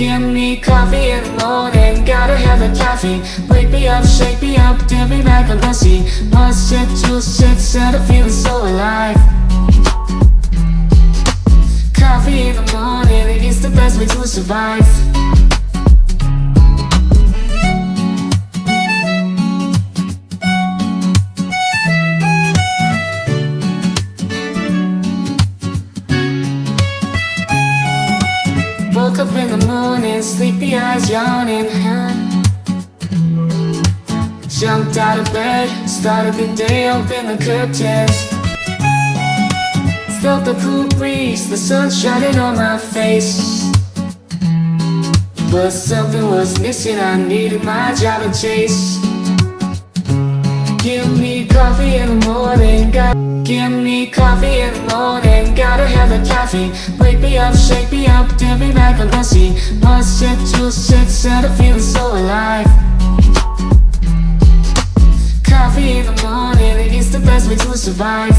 Give me coffee in the morning, gotta have the caffeine. Wake me up, shake me up, dip me like a lassie. One sip, two sips, and I'm feeling so alive. Coffee in the morning, it's the best way to survive. Woke up in the morning, sleepy eyes yawning. Jumped out of bed, started the day, opened the curtains. Felt the cool breeze, the sun shining on my face. But something was missing, I needed my job to chase. Give me coffee in the morning, give me coffee in the morning, gotta have the caffeine. Wake me up, shake me up, dip me like a lassie. One sip, two sips, and I'm feeling so alive. Coffee in the morning, it's the best way to survive.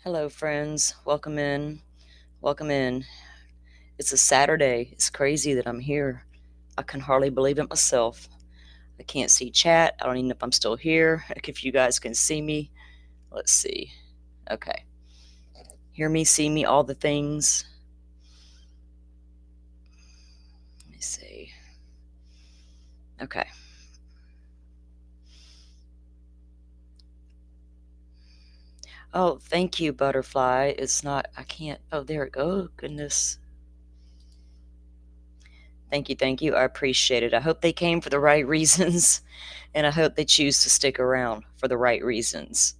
Hello, friends. Welcome in. Welcome in. It's a Saturday. It's crazy that I'm here. I can hardly believe it myself. I can't see chat. I don't even know if I'm still here. If you guys can see me. Let's see. Okay. Hear me, see me, all the things. Let me see. Okay. Oh, thank you, Butterfly. It's not, I can't, oh, there it goes. Oh, goodness. Thank you. I appreciate it. I hope they came for the right reasons, and I hope they choose to stick around for the right reasons.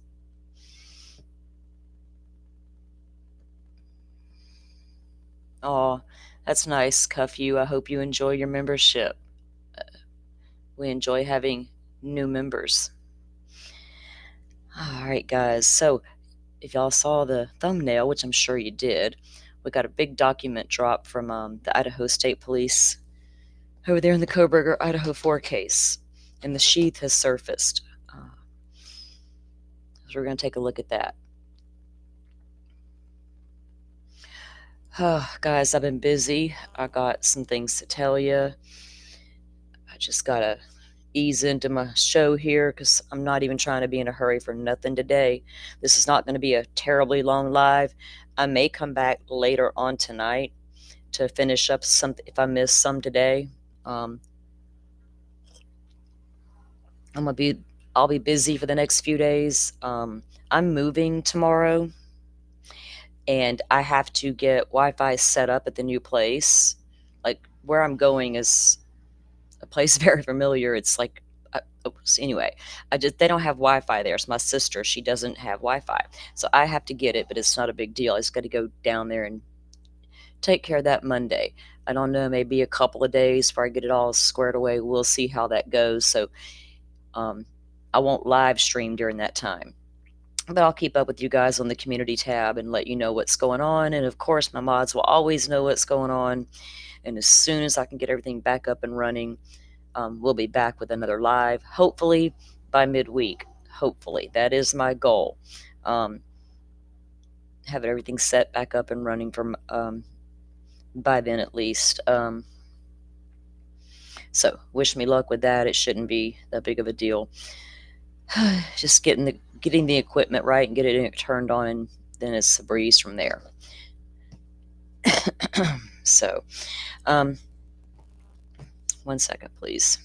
Oh, that's nice, Cuff You. I hope you enjoy your membership. We enjoy having new members. All right, guys. So if y'all saw the thumbnail, which I'm sure you did, we got a big document drop from the Idaho State Police over there in the Koberger Idaho 4 case, and the Sheath has surfaced. So we're going to take a look at that. Guys, I've been busy. I got some things to tell you. I just got to ease into my show here because I'm not even trying to be in a hurry for nothing today. This is not going to be a terribly long live. I may come back later on tonight to finish up some if I miss some today. I'll be busy for the next few days. I'm moving tomorrow, and I have to get Wi-Fi set up at the new place. Like, where I'm going is a place very familiar. It's like, anyway, they don't have Wi-Fi there. It's my sister. She doesn't have Wi-Fi, so I have to get it, but it's not a big deal. I just got to go down there and take care of that Monday. I don't know, maybe a couple of days before I get it all squared away. We'll see how that goes. So I won't live stream during that time, but I'll keep up with you guys on the community tab and let you know what's going on. And of course, my mods will always know what's going on. And as soon as I can get everything back up and running, we'll be back with another live, hopefully by midweek. Hopefully, that is my goal. Have everything set back up and running from by then at least. So wish me luck with that. It shouldn't be that big of a deal. Just getting the equipment right and getting it turned on, and then it's a breeze from there. So, 1 second, please.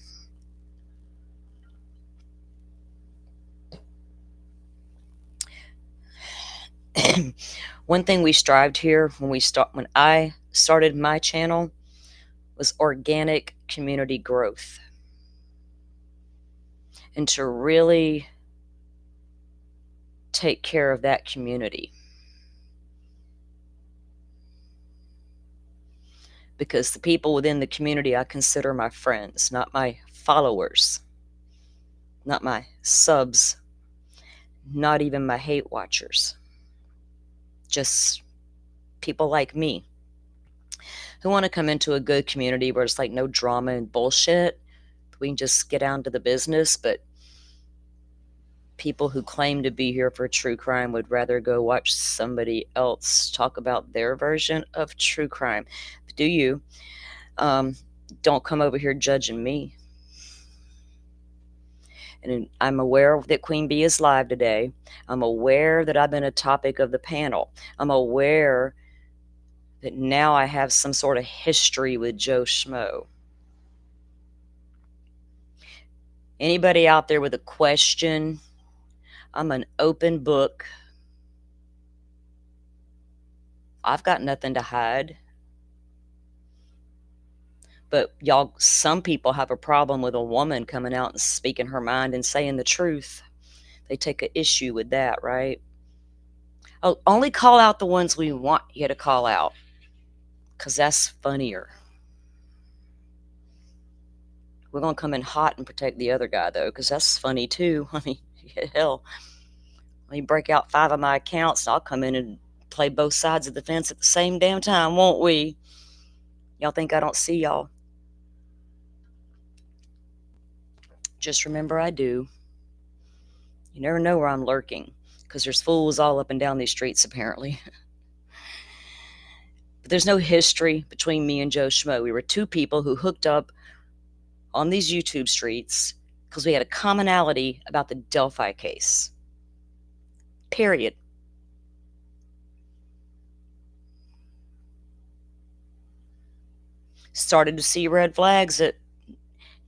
One thing we strived here when I started my channel was organic community growth, and to really take care of that community, because the people within the community I consider my friends, not my followers, not my subs, not even my hate watchers, just people like me. who want to come into a good community where it's like no drama and bullshit. We can just get down to the business. But people who claim to be here for true crime would rather go watch somebody else talk about their version of true crime. Do you? Um, don't come over here judging me. And I'm aware that Queen Bee is live today. I'm aware that I've been a topic of the panel. I'm aware that now I have some sort of history with Joe Schmo. Anybody out there with a question? I'm an open book. I've got nothing to hide. But y'all, some people have a problem with a woman coming out and speaking her mind and saying the truth. They take an issue with that, right? Oh, only call out the ones we want you to call out, because that's funnier. We're going to come in hot and protect the other guy, though, because that's funny, too. I mean, hell, let me break out 5 of my accounts, and I'll come in and play both sides of the fence at the same damn time, won't we? Y'all think I don't see y'all? Just remember I do. You never know where I'm lurking, because there's fools all up and down these streets, apparently. But there's no history between me and Joe Schmo. We were two people who hooked up on these YouTube streets because we had a commonality about the Delphi case. Period. Started to see red flags that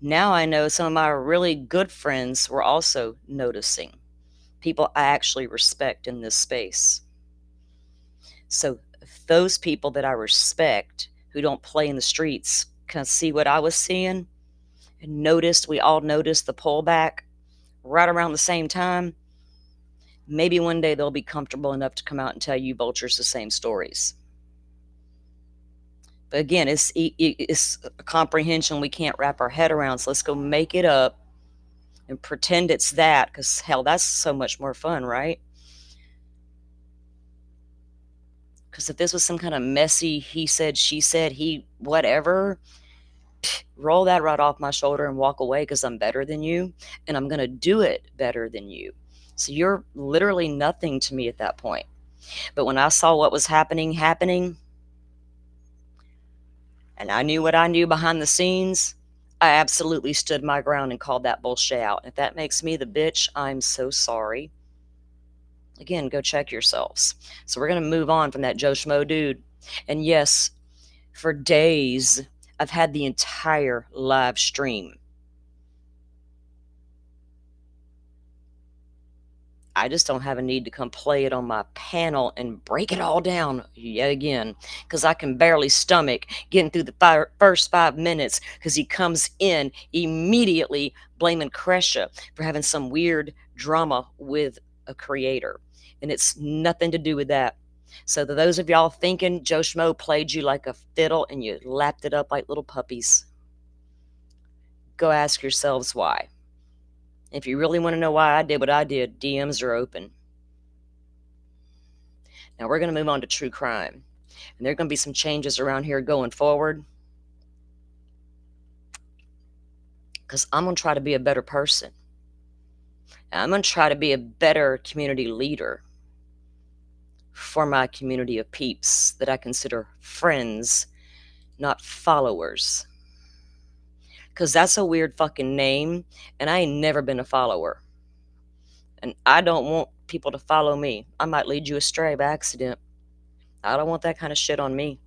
now I know some of my really good friends were also noticing. People I actually respect in this space. So those people that I respect who don't play in the streets can see what I was seeing and noticed, we all noticed the pullback right around the same time. Maybe one day they'll be comfortable enough to come out and tell you vultures the same stories. But again, it's a comprehension we can't wrap our head around. So let's go make it up and pretend it's that, because hell, that's so much more fun, right? Because if this was some kind of messy he said, she said, he whatever, roll that right off my shoulder and walk away, because I'm better than you and I'm going to do it better than you. So you're literally nothing to me at that point. But when I saw what was happening, and I knew what I knew behind the scenes, I absolutely stood my ground and called that bullshit out. If that makes me the bitch, I'm so sorry. Again, go check yourselves. So we're going to move on from that Joe Schmo dude. And yes, for days, I've had the entire live stream. I just don't have a need to come play it on my panel and break it all down yet again, because I can barely stomach getting through the first 5 minutes, because he comes in immediately blaming Kresha for having some weird drama with a creator. And it's nothing to do with that. So to those of y'all thinking Joe Schmo played you like a fiddle and you lapped it up like little puppies, go ask yourselves why. If you really want to know why I did what I did, DMs are open. Now we're going to move on to true crime. And there are going to be some changes around here going forward, because I'm going to try to be a better person. And I'm going to try to be a better community leader for my community of peeps that I consider friends, not followers. Because that's a weird fucking name, and I ain't never been a follower. And I don't want people to follow me. I might lead you astray by accident. I don't want that kind of shit on me.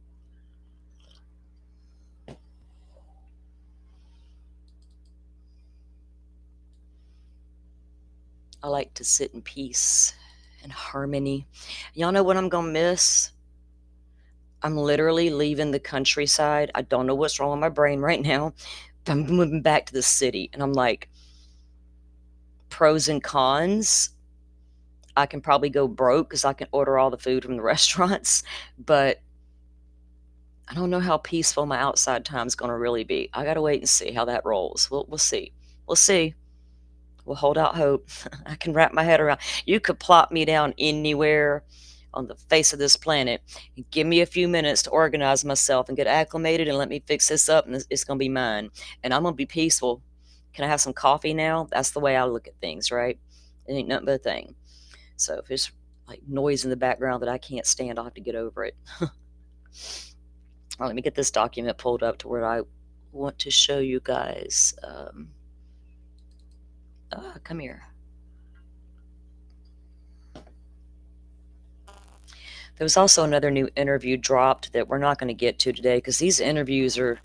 I like to sit in peace and harmony. Y'all know what I'm gonna miss? I'm literally leaving the countryside. I don't know what's wrong with my brain right now. I'm moving back to the city, and I'm like, pros and cons. I can probably go broke because I can order all the food from the restaurants, but I don't know how peaceful my outside time is going to really be. I got to wait and see how that rolls. We'll see. We'll see. We'll hold out hope. I can wrap my head around. You could plop me down anywhere on the face of this planet. Give me a few minutes to organize myself and get acclimated, and let me fix this up, and it's going to be mine. And I'm going to be peaceful. Can I have some coffee now? That's the way I look at things, right? It ain't nothing but a thing. So if there's like noise in the background that I can't stand, I'll have to get over it. Let me get this document pulled up to where I want to show you guys. Come here. There was also another new interview dropped that we're not going to get to today, because these interviews are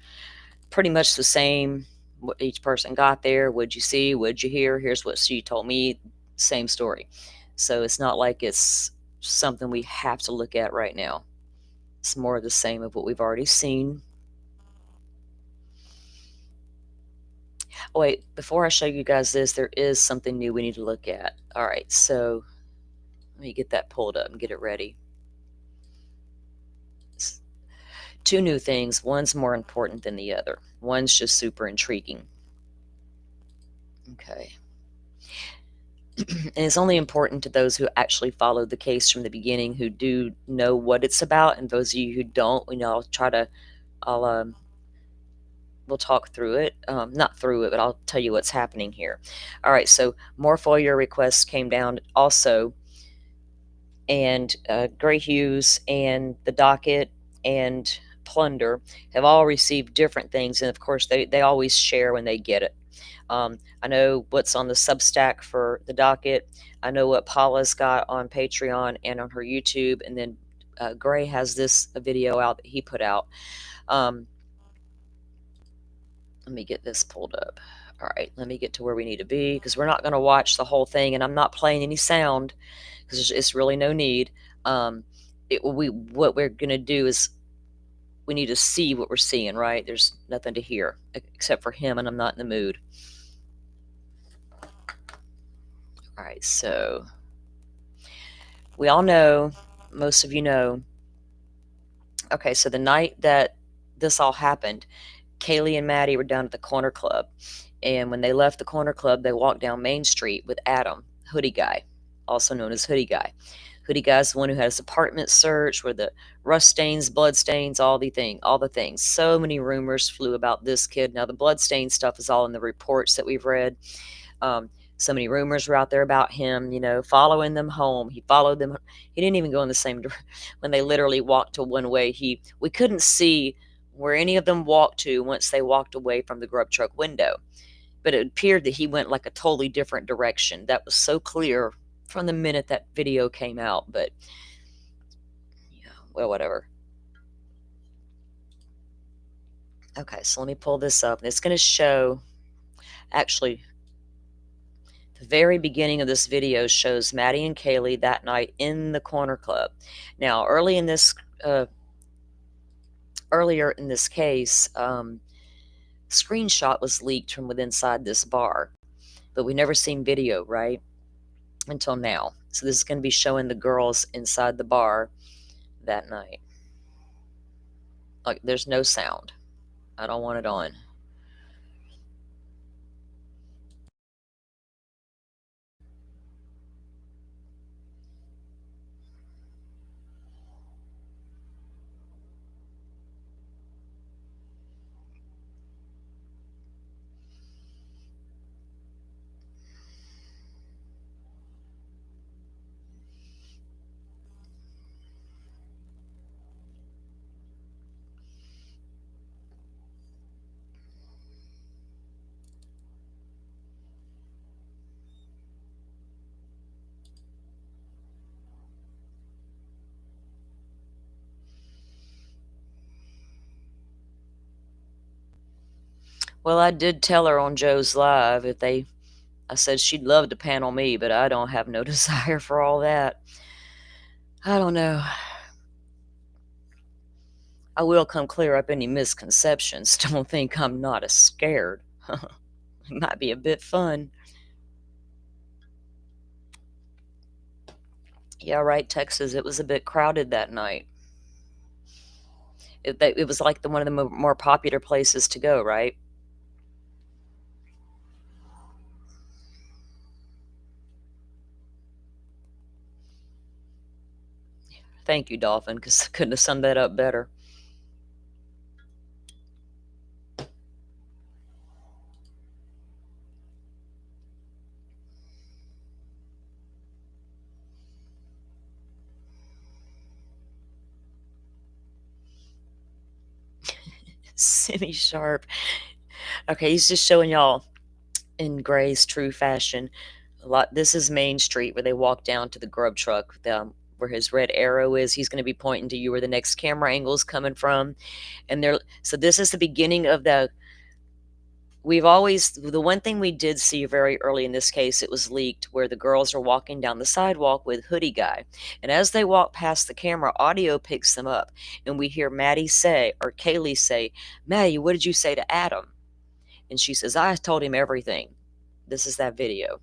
pretty much the same. What each person got there, what'd you see, what'd you hear, here's what she told me, same story. So it's not like it's something we have to look at right now. It's more of the same of what we've already seen. Oh wait, before I show you guys this, there is something new we need to look at. All right, so let me get that pulled up and get it ready. Two new things. One's more important than the other. One's just super intriguing. Okay. And it's only important to those who actually followed the case from the beginning, who do know what it's about, and those of you who don't, we'll talk through it. Not through it, but I'll tell you what's happening here. All right, so more FOIA requests came down also, and Gray Hughes and the docket and Plunder have all received different things, and of course they always share when they get it. I know what's on the Substack for the docket. I know what Paula's got on Patreon and on her YouTube, and then Gray has this video out that he put out. Let me get this pulled up. All right, let me get to where we need to be, because we're not going to watch the whole thing, and I'm not playing any sound because it's really no need. What we're going to do is we need to see what we're seeing, right? There's nothing to hear except for him, and I'm not in the mood. All right, so we all know, most of you know. Okay, so the night that this all happened, Kaylee and Maddie were down at the Corner Club. And when they left the Corner Club, they walked down Main Street with Adam, Hoodie Guy, also known as Hoodie Guy. Hoodie Guy's the one who had his apartment searched, where the rust stains, blood stains, all the things. So many rumors flew about this kid. Now, the blood stain stuff is all in the reports that we've read. So many rumors were out there about him, following them home. He followed them. He didn't even go in the same direction. When they literally walked to one way, we couldn't see where any of them walked to once they walked away from the grub truck window. But it appeared that he went like a totally different direction. That was so clear from the minute that video came out. But, well, whatever. Okay, so let me pull this up. It's going to show, actually, the very beginning of this video shows Maddie and Kaylee that night in the Corner Club. Now, earlier in this case, screenshot was leaked from within inside this bar, but we never seen video, right, until now. So this is going to be showing the girls inside the bar that night. Like, there's no sound. I don't want it on. Well, I did tell her on Joe's Live I said she'd love to panel me, but I don't have no desire for all that. I don't know. I will come clear up any misconceptions. Don't think I'm not as scared. It might be a bit fun. Yeah, right, Texas. It was a bit crowded that night. It was like one of the more popular places to go, right? Thank you, Dolphin, because I couldn't have summed that up better. Semi-sharp. Okay, he's just showing y'all in Gray's true fashion. This is Main Street where they walk down to the grub truck, where his red arrow is. He's going to be pointing to you where the next camera angle is coming from. And so this is the beginning of the one thing we did see very early in this case, it was leaked, where the girls are walking down the sidewalk with Hoodie Guy. And as they walk past the camera, audio picks them up. And we hear Kaylee say, "Maddie, what did you say to Adam?" And she says, "I told him everything." This is that video.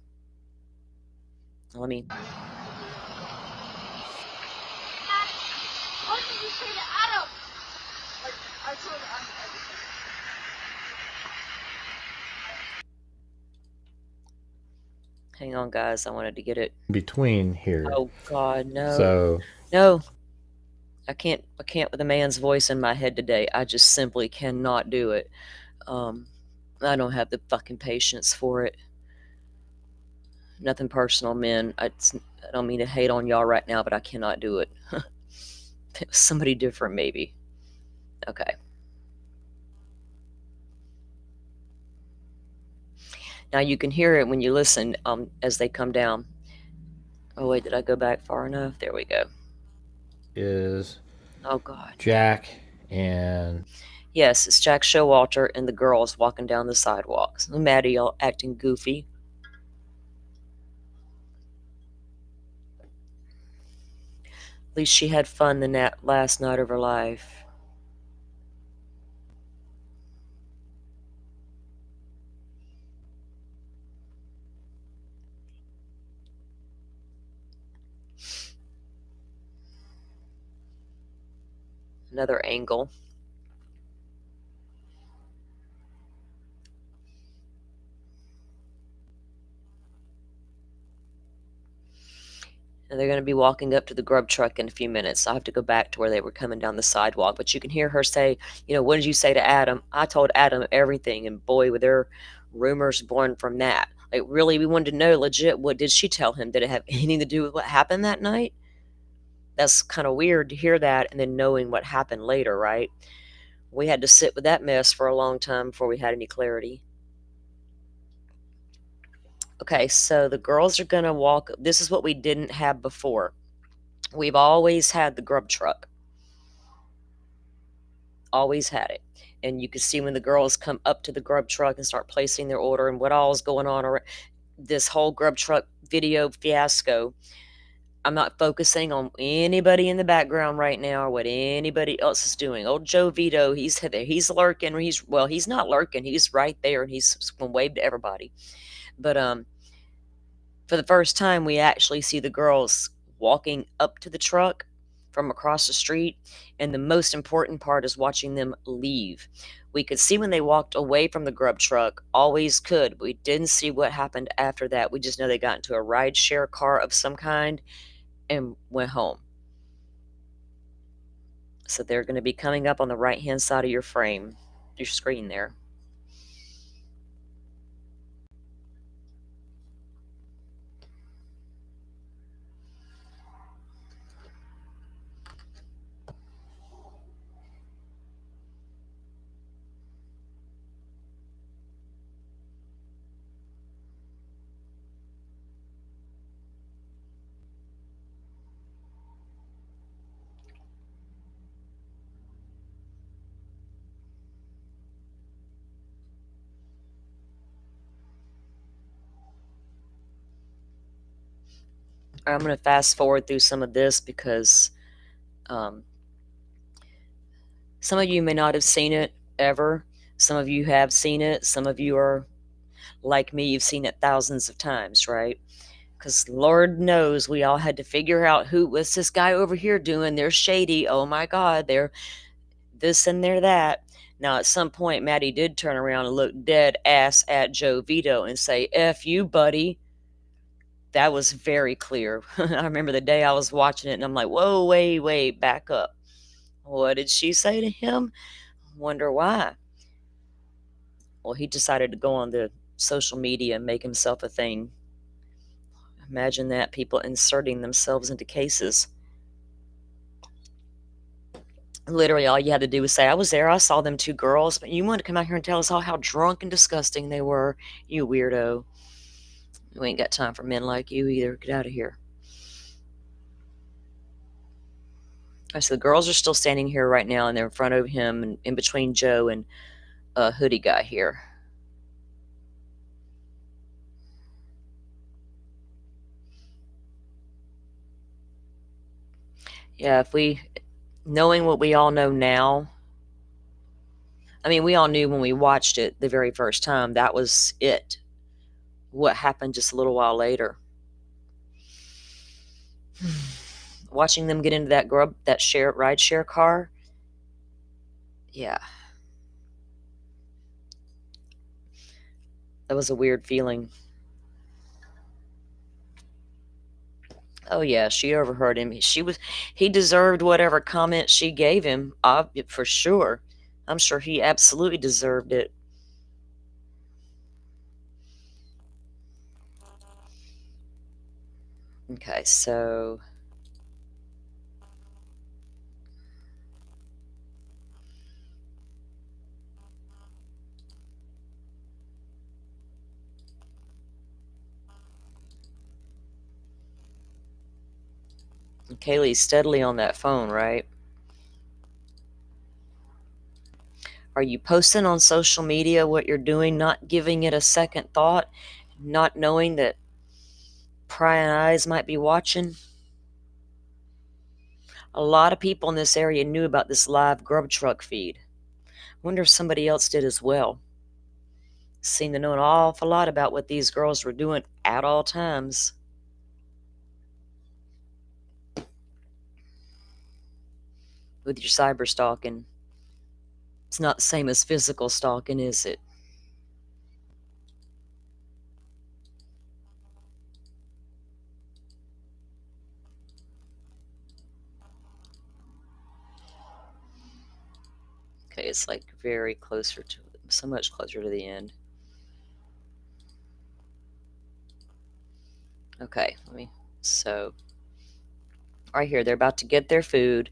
Let me. What did you say to Adam? I told him everything. Hang on, guys. I wanted to get it. Between here. Oh, God, no. So No. I can't with a man's voice in my head today. I just simply cannot do it. I don't have the fucking patience for it. Nothing personal, men. I don't mean to hate on y'all right now, but I cannot do it. If it was somebody different, maybe. Okay. Now you can hear it when you listen as they come down. Oh, wait, did I go back far enough? There we go. Is oh, God. Jack and... Yes, it's Jack Showalter and the girls walking down the sidewalks. Maddie all acting goofy. At least she had fun the last night of her life. Another angle. And they're going to be walking up to the grub truck in a few minutes. I have to go back to where they were coming down the sidewalk. But you can hear her say, "What did you say to Adam?" "I told Adam everything." And boy, were there rumors born from that. Like, really, we wanted to know legit, what did she tell him? Did it have anything to do with what happened that night? That's kind of weird to hear that and then knowing what happened later, right? We had to sit with that mess for a long time before we had any clarity. Okay, so the girls are going to walk. This is what we didn't have before. We've always had the grub truck. Always had it. And you can see when the girls come up to the grub truck and start placing their order and what all is going on. This whole grub truck video fiasco. I'm not focusing on anybody in the background right now or what anybody else is doing. Old Joe Vito, he's lurking. He's not lurking. He's right there and he's going to wave to everybody. But for the first time, we actually see the girls walking up to the truck from across the street. And the most important part is watching them leave. We could see when they walked away from the grub truck, always could. We didn't see what happened after that. We just know they got into a rideshare car of some kind and went home. So they're going to be coming up on the right-hand side of your screen there. I'm going to fast forward through some of this because some of you may not have seen it ever. Some of you have seen it. Some of you are like me. You've seen it thousands of times, right? Because Lord knows we all had to figure out what's this guy over here doing? They're shady. Oh my God, they're this and they're that. Now, at some point, Maddie did turn around and look dead ass at Joe Vito and say, "F you, buddy." That was very clear. I remember the day I was watching it and I'm like, whoa, wait, back up. What did she say to him? Wonder why. Well, he decided to go on the social media and make himself a thing. Imagine that, people inserting themselves into cases. Literally, all you had to do was say, I was there, I saw them two girls, but you want to come out here and tell us all how drunk and disgusting they were. You weirdo. We ain't got time for men like you either. Get out of here. So the girls are still standing here right now, and they're in front of him, and in between Joe and a hoodie guy here. Yeah, knowing what we all know now, I mean, we all knew when we watched it the very first time, that was it. What happened just a little while later. Watching them get into that rideshare car, yeah. That was a weird feeling. Oh yeah, she overheard him. He deserved whatever comment she gave him, for sure. I'm sure he absolutely deserved it. Okay, so Kaylee's steadily on that phone, right? Are you posting on social media what you're doing, not giving it a second thought, not knowing that prying eyes might be watching? A lot of people in this area knew about this live grub truck feed. Wonder if somebody else did as well. Seem to know an awful lot about what these girls were doing at all times. With your cyber stalking, it's not the same as physical stalking, is it? Okay, it's like very closer to, so much closer to the end. Okay, so right here, they're about to get their food,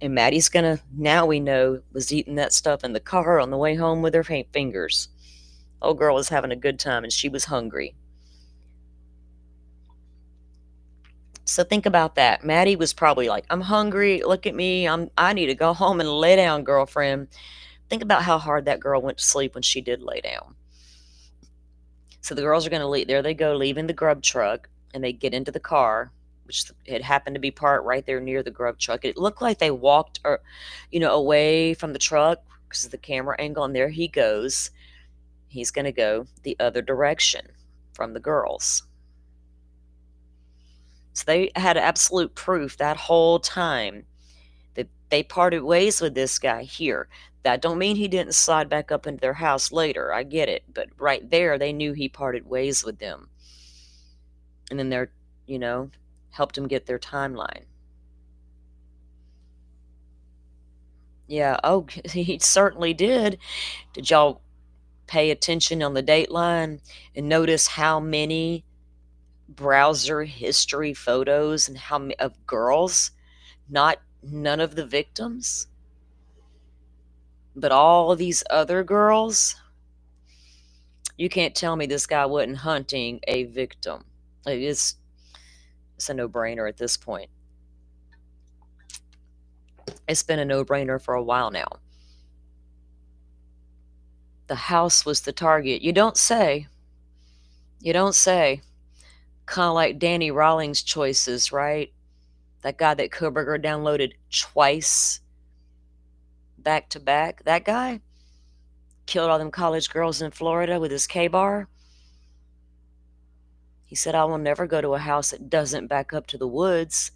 and Maddie's gonna, now we know, was eating that stuff in the car on the way home with her fingers. Old girl was having a good time, and she was hungry. So think about that. Maddie was probably like, I'm hungry, look at me, I need to go home and lay down, girlfriend. Think about how hard that girl went to sleep when she did lay down. So the girls are going to leave. There they go, leaving the grub truck, and they get into the car, which it happened to be parked right there near the grub truck. It looked like they walked, away from the truck because of the camera angle, and there he goes. He's going to go the other direction from the girls. So they had absolute proof that whole time that they parted ways with this guy here. That don't mean he didn't slide back up into their house later. I get it. But right there, they knew he parted ways with them. And then they're, helped him get their timeline. Yeah, oh, he certainly did. Did y'all pay attention on the dateline and notice how many browser history photos and how many of girls, none of the victims, but all these other girls? You can't tell me this guy wasn't hunting a victim. It's a no-brainer at this point. It's been a no-brainer for a while now. The house was the target. You don't say. Kind of like Danny Rawlings' choices, right? That guy that Koberger downloaded twice back to back. That guy killed all them college girls in Florida with his K-bar. He said, I will never go to a house that doesn't back up to the woods.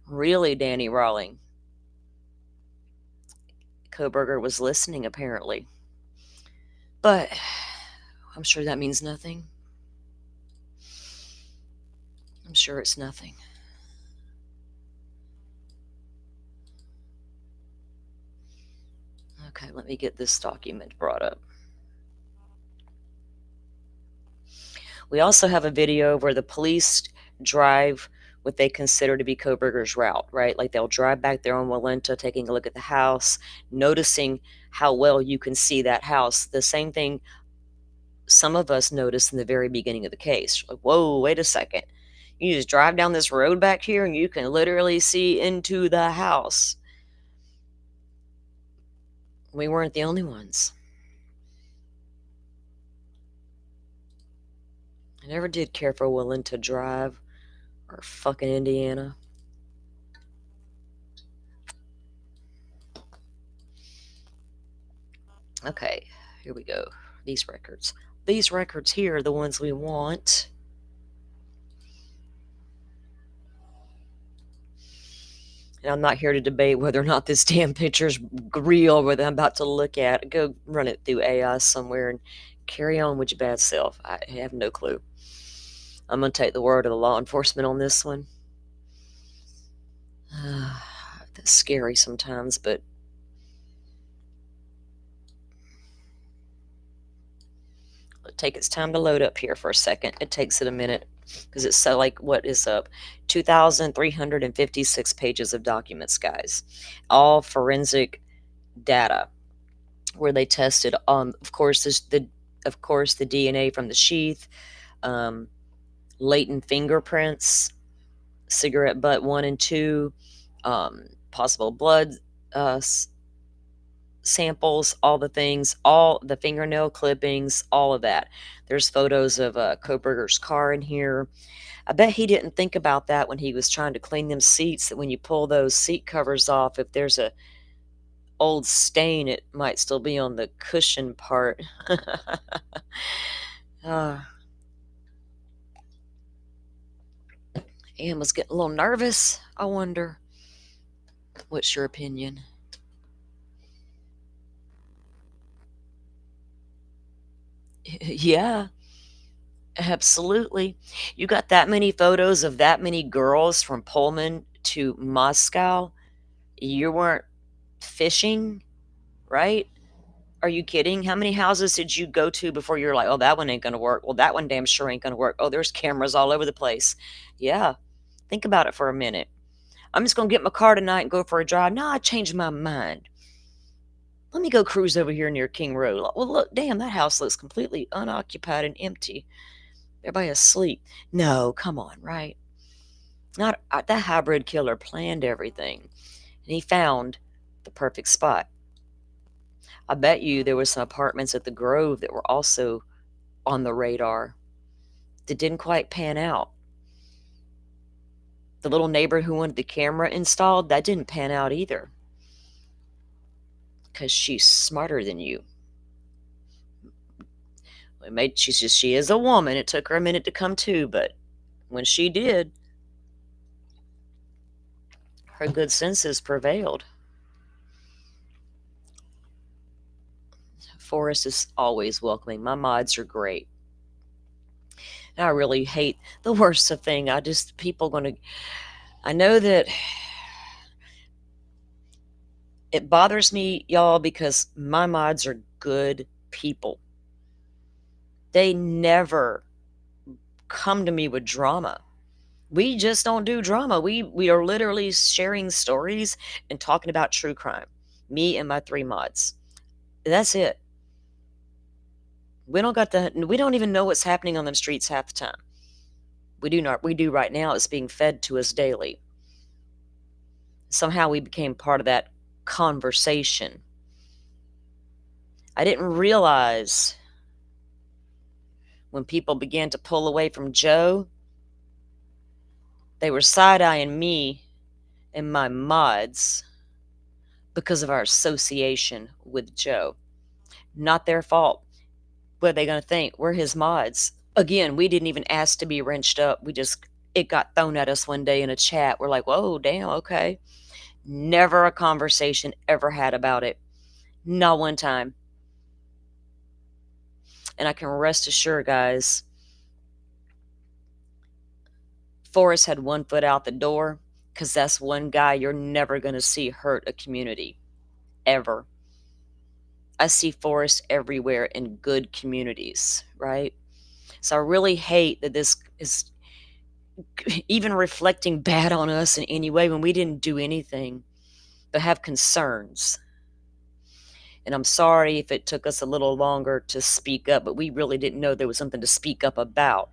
Really, Danny Rawling. Koberger was listening, apparently. But I'm sure that means nothing. sure it's nothing. Okay, let me get this document brought up. We also have a video where the police drive what they consider to be Koberger's route, right? Like they'll drive back there on Walenta, taking a look at the house, noticing how well you can see that house. The same thing some of us noticed in the very beginning of the case. Like, whoa, wait a second. You just drive down this road back here and you can literally see into the house. We weren't the only ones. I never did care for Walenta Drive or fucking Indiana. Okay, here we go. These records. These records here are the ones we want. And I'm not here to debate whether or not this damn picture's real, whether I'm about to look at. Go run it through AI somewhere and carry on with your bad self. I have no clue. I'm going to take the word of the law enforcement on this one. That's scary sometimes, but it'll take its time to load up here for a second. It takes it a minute because it's so like what is up 2,356 pages of documents, guys, all forensic data where they tested of course the DNA from the Sheath, latent fingerprints, cigarette butt 1 and 2, possible blood samples, all the things, all the fingernail clippings, all of that. There's photos of Koberger's car in here. I bet he didn't think about that when he was trying to clean them seats, that when you pull those seat covers off, if there's a old stain, it might still be on the cushion part. Anne was getting a little nervous. I wonder, what's your opinion? Yeah, absolutely. You got that many photos of that many girls from Pullman to Moscow. You weren't fishing, right? Are you kidding? How many houses did you go to before you're like, oh, that one ain't going to work? Well, that one damn sure ain't going to work. Oh, there's cameras all over the place. Yeah. Think about it for a minute. I'm just going to get my car tonight and go for a drive. No, I changed my mind. Let me go cruise over here near King Road. Well, look, damn, that house looks completely unoccupied and empty. Everybody asleep. No, come on, right? Not that hybrid killer planned everything, and he found the perfect spot. I bet you there were some apartments at the Grove that were also on the radar that didn't quite pan out. The little neighbor who wanted the camera installed, that didn't pan out either. Because she's smarter than you. She is a woman. It took her a minute to come to, but when she did, her good senses prevailed. Forrest is always welcoming. My mods are great. And I really hate the worst of thing. I know that it bothers me, y'all, because my mods are good people. They never come to me with drama. We just don't do drama. We are literally sharing stories and talking about true crime. Me and my 3 mods. That's it. We don't even know what's happening on them streets half the time. We do right now. It's being fed to us daily. Somehow we became part of that conversation. I didn't realize when people began to pull away from Joe, they were side-eyeing me and my mods because of our association with Joe. Not their fault. What are they going to think? We're his mods. Again, we didn't even ask to be wrenched up. It got thrown at us one day in a chat. We're like, whoa, damn, okay. Never a conversation ever had about it. Not one time. And I can rest assured, guys, Forrest had one foot out the door, because that's one guy you're never going to see hurt a community, ever. I see Forrest everywhere in good communities, right? So I really hate that this is even reflecting bad on us in any way when we didn't do anything but have concerns. And I'm sorry if it took us a little longer to speak up, but we really didn't know there was something to speak up about.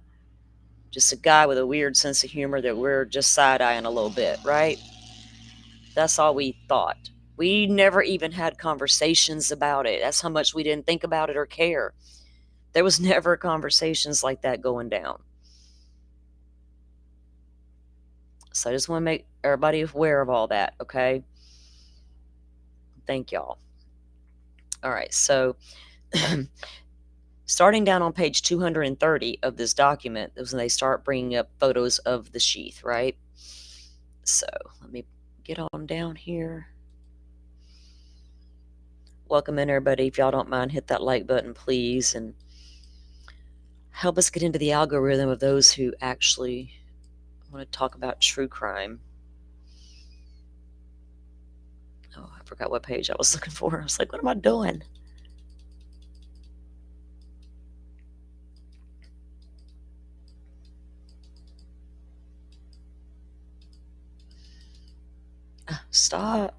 Just a guy with a weird sense of humor that we're just side-eyeing a little bit, right? That's all we thought. We never even had conversations about it. That's how much we didn't think about it or care. There was never conversations like that going down. So I just want to make everybody aware of all that, okay? Thank y'all. All right, so starting down on page 230 of this document is when they start bringing up photos of the Sheath, right? So let me get on down here. Welcome in, everybody. If y'all don't mind, hit that like button, please, and help us get into the algorithm of those who actually want to talk about true crime. Oh, I forgot what page I was looking for. I was like, what am I doing? Stop.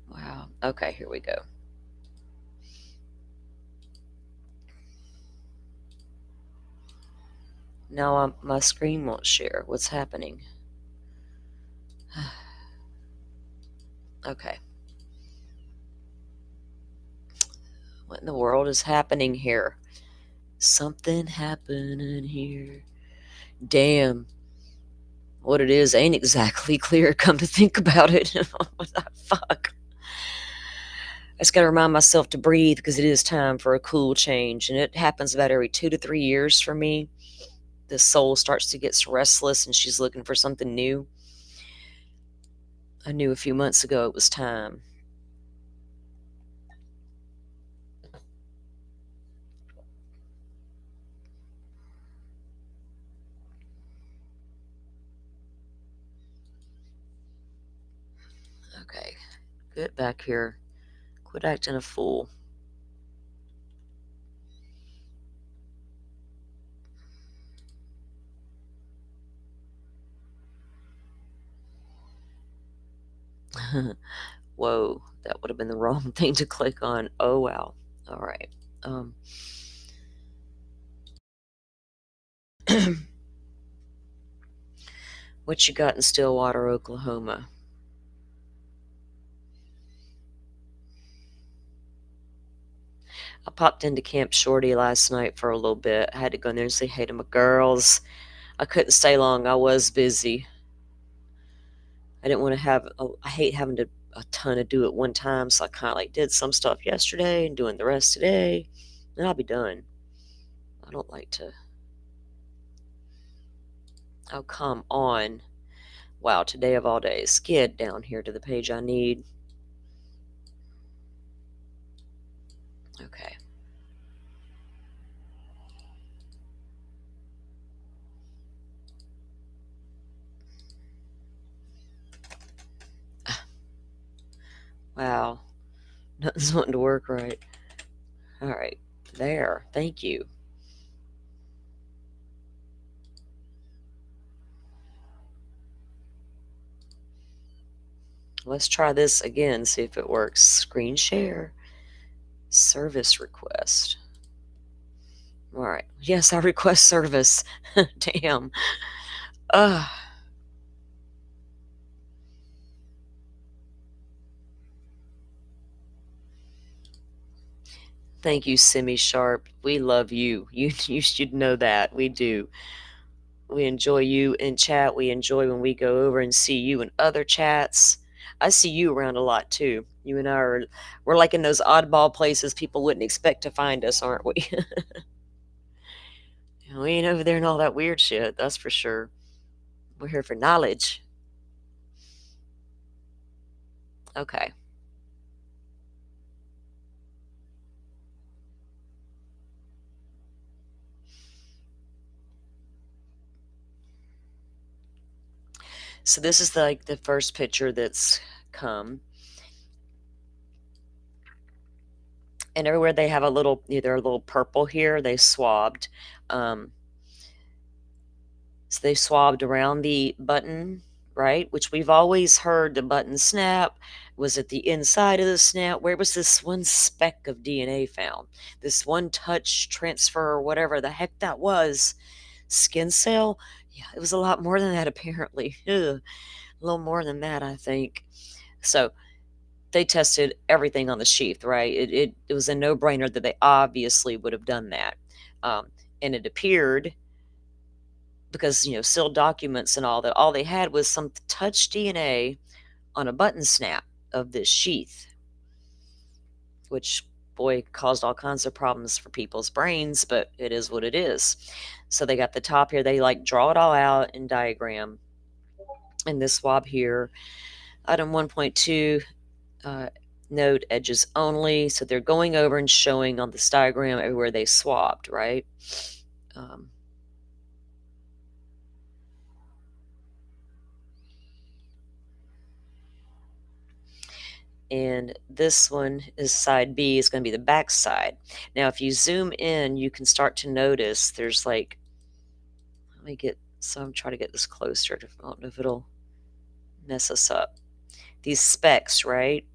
Wow. Okay, here we go. Now my screen won't share. What's happening? Okay. What in the world is happening here? Something happening here. Damn. What it is ain't exactly clear, come to think about it. What the fuck? I just gotta remind myself to breathe because it is time for a cool change. And it happens about every 2 to 3 years for me. The soul starts to get restless and she's looking for something new. I knew a few months ago it was time. Okay, get back here. Quit acting a fool. Whoa, that would have been the wrong thing to click on. Oh, wow. All right. What you got in Stillwater, Oklahoma? I popped into Camp Shorty last night for a little bit. I had to go in there and say hey to my girls. I couldn't stay long. I was busy. I didn't want to I hate having a ton to do at one time, so I kind of like did some stuff yesterday and doing the rest today. Then I'll be done. I don't like to. Oh, come on. Wow, today of all days. Get down here to the page I need. Okay. Wow. Nothing's wanting to work right. All right. There. Thank you. Let's try this again, see if it works. Screen share. Service request. All right. Yes, I request service. Damn. Ugh. Thank you, Semi Sharp. We love you. You should know that. We do. We enjoy you in chat. We enjoy when we go over and see you in other chats. I see you around a lot too. You and we're like in those oddball places people wouldn't expect to find us, aren't we? We ain't over there in all that weird shit, that's for sure. We're here for knowledge. Okay. So this is like the first picture that's come. And everywhere they have a little, either a little purple here, they swabbed. So they swabbed around the button, right? Which we've always heard the button snap. Was it the inside of the snap? Where was this one speck of DNA found? This one touch transfer or whatever the heck that was. Skin cell? Yeah, it was a lot more than that apparently. Ugh, a little more than that, I think. So they tested everything on the Sheath, right? It was a no-brainer that they obviously would have done that. And it appeared, because sealed documents and all that, all they had was some touch DNA on a button snap of this Sheath, which, boy, caused all kinds of problems for people's brains, but it is what it is. So they got the top here, they like draw it all out in diagram, and this swab here, item 1.2, note edges only. So they're going over and showing on this diagram everywhere they swabbed, right? And this one is side B, is going to be the back side. Now, if you zoom in, you can start to notice there's like, I'm trying to get this closer. I don't know if it'll mess us up. These specks, right?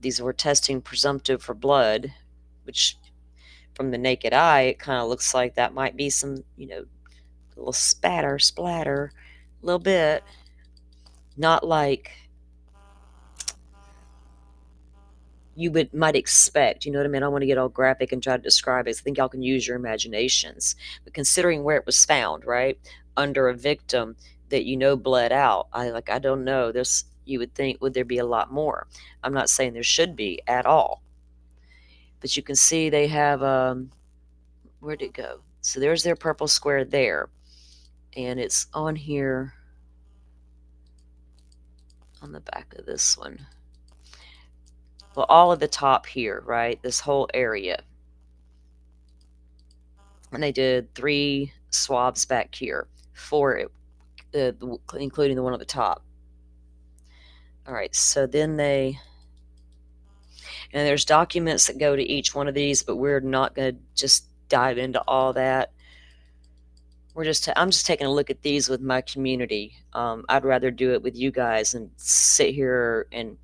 These were testing presumptive for blood, which from the naked eye, it kind of looks like that might be some, little splatter, a little bit. Not like you might expect, you know what I mean? I don't want to get all graphic and try to describe it. I think y'all can use your imaginations. But considering where it was found, right, under a victim that bled out, I don't know. You would think, would there be a lot more? I'm not saying there should be at all. But you can see they have, where'd it go? So there's their purple square there. And it's on here on the back of this one. Well, all of the top here, right? This whole area. And they did 3 swabs back here, 4, including the one on the top. All right, so then and there's documents that go to each one of these, but we're not going to just dive into all that. I'm just taking a look at these with my community. I'd rather do it with you guys and sit here and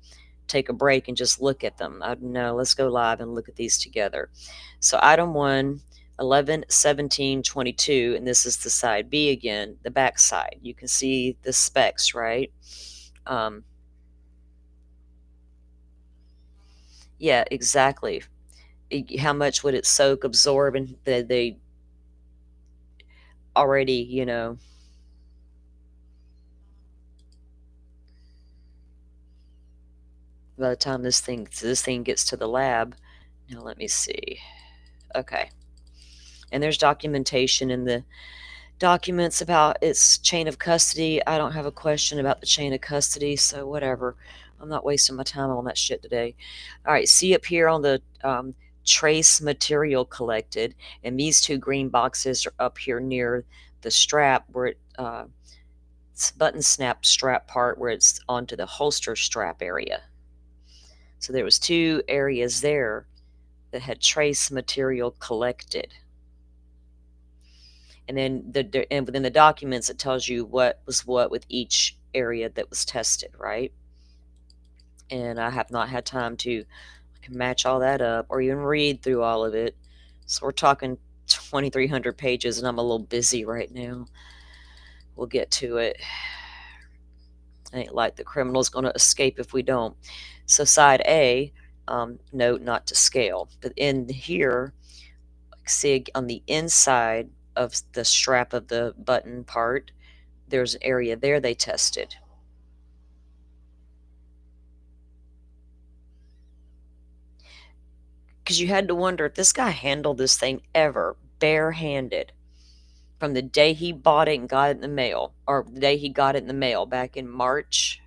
take a break and just look at them. No, let's go live and look at these together. So item 1, 11, 17, 22, and this is the side B again, the back side. You can see the specs, right? Yeah, exactly. How much would it soak, absorb, and they already, by the time this thing gets to the lab. Now let me see. Okay. And there's documentation in the documents about its chain of custody. I don't have a question about the chain of custody, so whatever. I'm not wasting my time on that shit today. All right, see up here on the trace material collected, and these 2 green boxes are up here near the strap where it's button snap strap part where it's onto the holster strap area. So there was 2 areas there that had trace material collected. And then and within the documents, it tells you what was what with each area that was tested, right? And I have not had time to match all that up or even read through all of it. So we're talking 2,300 pages, and I'm a little busy right now. We'll get to it. Ain't like the criminal's going to escape if we don't. So side A, note not to scale. But in here, see on the inside of the strap of the button part, there's an area there they tested. Because you had to wonder if this guy handled this thing ever barehanded from the day he bought it and got it in the mail, or the day he got it in the mail back in March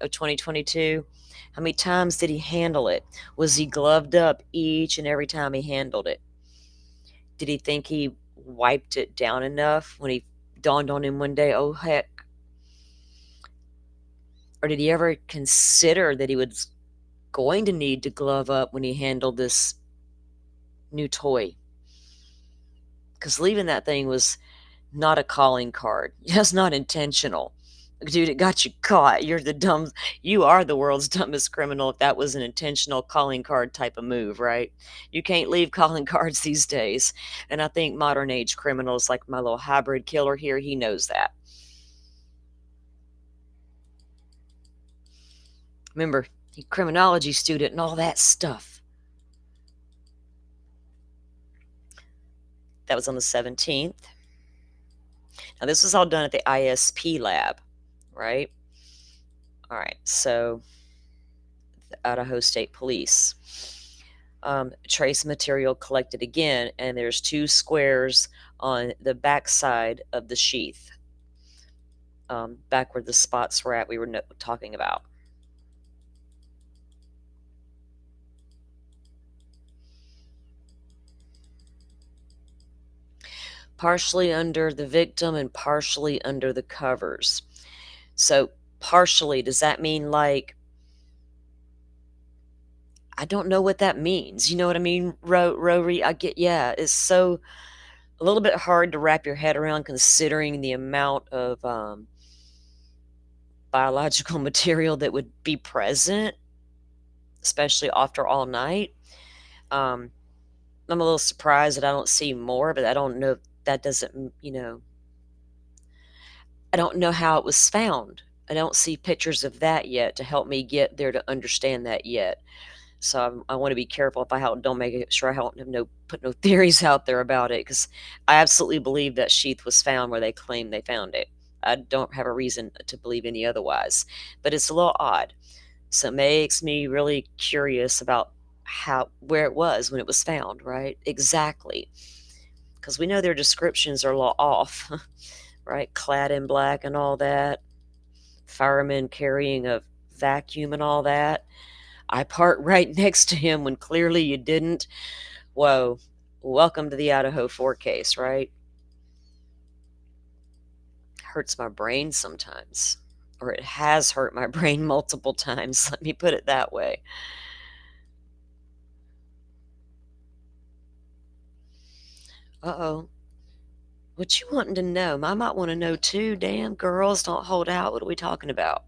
of 2022. How many times did he handle it? Was he gloved up each and every time he handled it? Did he think he wiped it down enough when he dawned on him one day, oh heck, Or did he ever consider that he was going to need to glove up when he handled this new toy? Because leaving that thing was not a calling card. That's not intentional. Dude, it got you caught. You are the world's dumbest criminal if that was an intentional calling card type of move, right? You can't leave calling cards these days. And I think modern age criminals like my little hybrid killer here, he knows that. Remember, he criminology student and all that stuff. That was on the 17th. Now, this was all done at the ISP lab, right? All right, so the Idaho State Police. Trace material collected again, and there's 2 squares on the back side of the sheath, back where the spots were at we were talking about. Partially under the victim and partially under the covers. So partially, does that mean like, I don't know what that means. You know what I mean, Rory? I get, yeah, it's so a little bit hard to wrap your head around considering the amount of biological material that would be present, especially after all night. I'm a little surprised that I don't see more, but I don't know if that doesn't, I don't know how it was found. I don't see pictures of that yet to help me get there to understand that yet. So I want to be careful if I don't make sure I don't put no theories out there about it, because I absolutely believe that sheath was found where they claim they found it. I don't have a reason to believe any otherwise, but it's a little odd. So it makes me really curious about where it was when it was found, right? Exactly. Because we know their descriptions are a little off, right? Clad in black and all that. Firemen carrying a vacuum and all that. I parked right next to him when clearly you didn't. Whoa. Welcome to the Idaho 4 case, right? Hurts my brain sometimes. Or it has hurt my brain multiple times. Let me put it that way. Uh-oh. What you wanting to know? I might want to know too. Damn, girls, don't hold out. What are we talking about?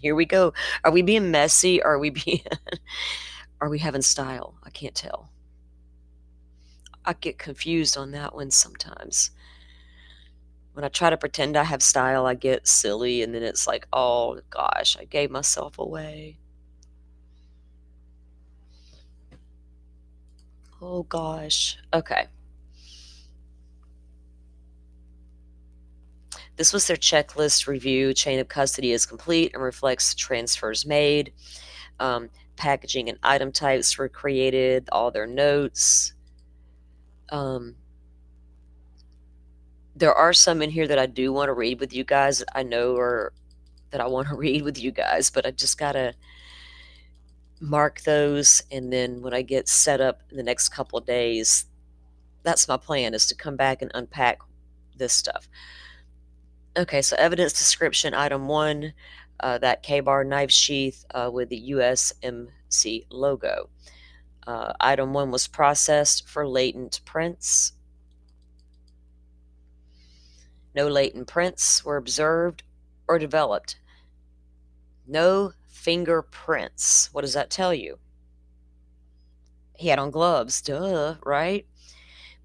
Here we go. Are we being messy? Or are we having style? I can't tell. I get confused on that one sometimes. When I try to pretend I have style, I get silly, and then it's like, oh gosh, I gave myself away. Oh gosh. Okay. This was their checklist review. Chain of custody is complete and reflects transfers made. Packaging and item types were created, all their notes. There are some in here that I do want to read with you guys. I know or that I want to read with you guys, but I just got to mark those. And then when I get set up in the next couple of days, that's my plan, is to come back and unpack this stuff. Okay, so evidence description, item 1, that K-bar knife sheath with the USMC logo. Item 1 was processed for latent prints. No latent prints were observed or developed. No fingerprints. What does that tell you? He had on gloves, duh, right?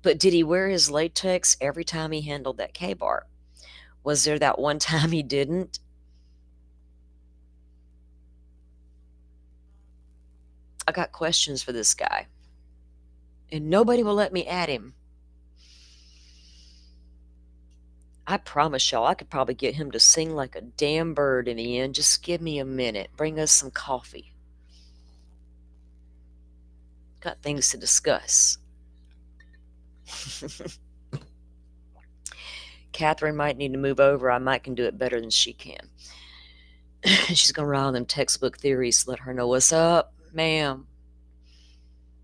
But did he wear his latex every time he handled that K-bar? Was there that one time he didn't? I got questions for this guy, and nobody will let me at him. I promise y'all, I could probably get him to sing like a damn bird in the end. Just give me a minute. Bring us some coffee. Got things to discuss. Catherine might need to move over. I might can do it better than she can. She's going to rely on them textbook theories to let her know what's up, ma'am.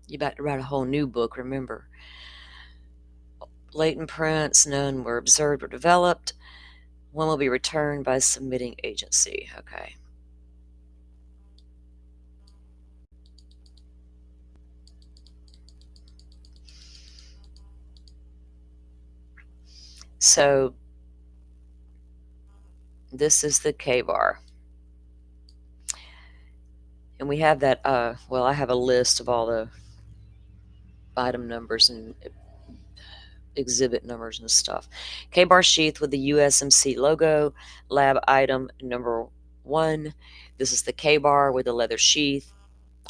You about to write a whole new book, remember. Latent prints, none were observed or developed. One will be returned by submitting agency. Okay. So this is the K bar. And we have that, well, I have a list of all the item numbers and exhibit numbers and stuff. K bar sheath with the USMC logo, lab item number 1. This is the K bar with the leather sheath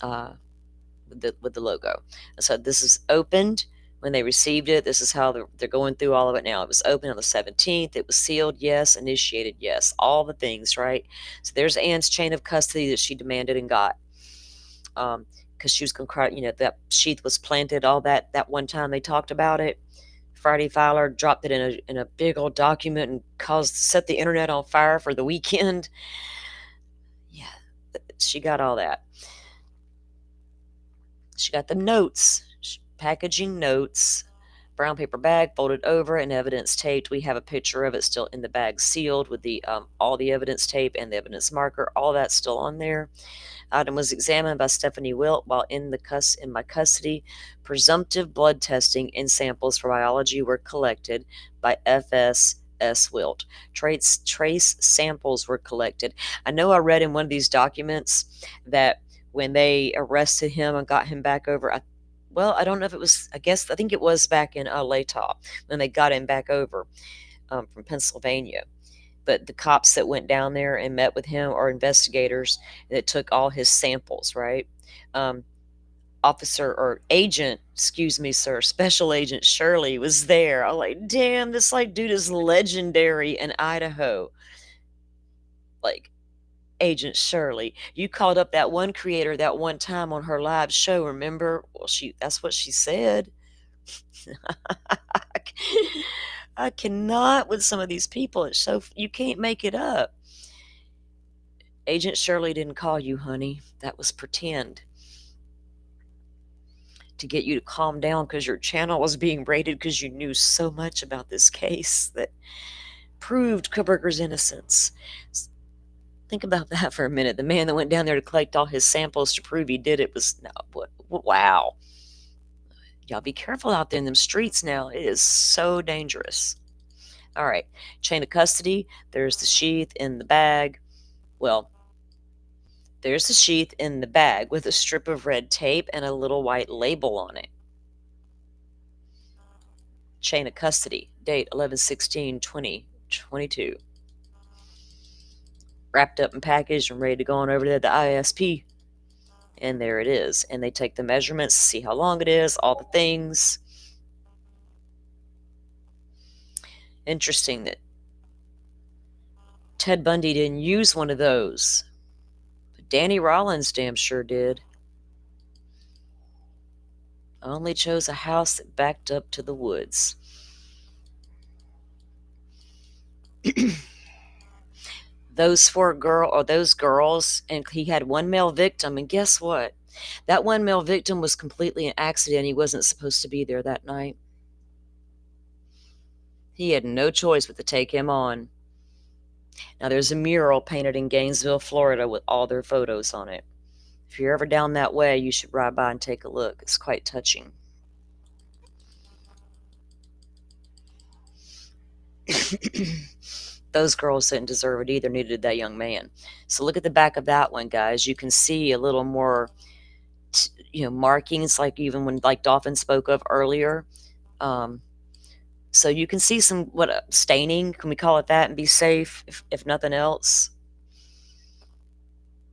with the logo. So this is opened when they received it. This is how they're going through all of it now. It was opened on the 17th. It was sealed, yes. Initiated, yes. All the things, right? So there's Ann's chain of custody that she demanded and got. Because she was going to cry, that sheath was planted, all that one time they talked about it. Friday Filer dropped it in a big old document and set the internet on fire for the weekend. Yeah, she got all that. She got the notes, packaging notes, brown paper bag folded over and evidence taped. We have a picture of it still in the bag, sealed with the all the evidence tape and the evidence marker. All that's still on there. Item was examined by Stephanie Wilt while in my custody. Presumptive blood testing and samples for biology were collected by FS Wilt. Trace samples were collected. I know I read in one of these documents that when they arrested him and got him back over, I don't know if it was, I think it was back in Latah when they got him back over from Pennsylvania. But the cops that went down there and met with him are investigators that took all his samples, right? Officer or agent, excuse me, sir, Special Agent Shirley was there. I'm like, damn, this dude is legendary in Idaho. Like, Agent Shirley, you called up that one creator that one time on her live show, remember? Well, that's what she said. I cannot with some of these people. It's so, you can't make it up. Agent Shirley didn't call you, honey. That was pretend to get you to calm down because your channel was being raided because you knew so much about this case that proved Koberger's innocence. Think about that for a minute. The man that went down there to collect all his samples to prove he did it was, wow. Y'all be careful out there in them streets now. It is so dangerous. All right, chain of custody. There's the sheath in the bag. Well, there's the sheath in the bag with a strip of red tape and a little white label on it. Chain of custody, date 11/16/2022. Wrapped up and packaged and ready to go on over to the ISP. And there it is. And they take the measurements to see how long it is, all the things. Interesting that Ted Bundy didn't use one of those. But Danny Rollins damn sure did. Only chose a house that backed up to the woods. Those girls, and he had one male victim, and guess what? That one male victim was completely an accident. He wasn't supposed to be there that night. He had no choice but to take him on. Now, there's a mural painted in Gainesville, Florida, with all their photos on it. If you're ever down that way, you should ride by and take a look. It's quite touching. Those girls didn't deserve it either, neither did that young man. So look at the back of that one, guys. You can see a little more, markings, like even when Dolphin spoke of earlier. So you can see some staining, can we call it that, and be safe if nothing else.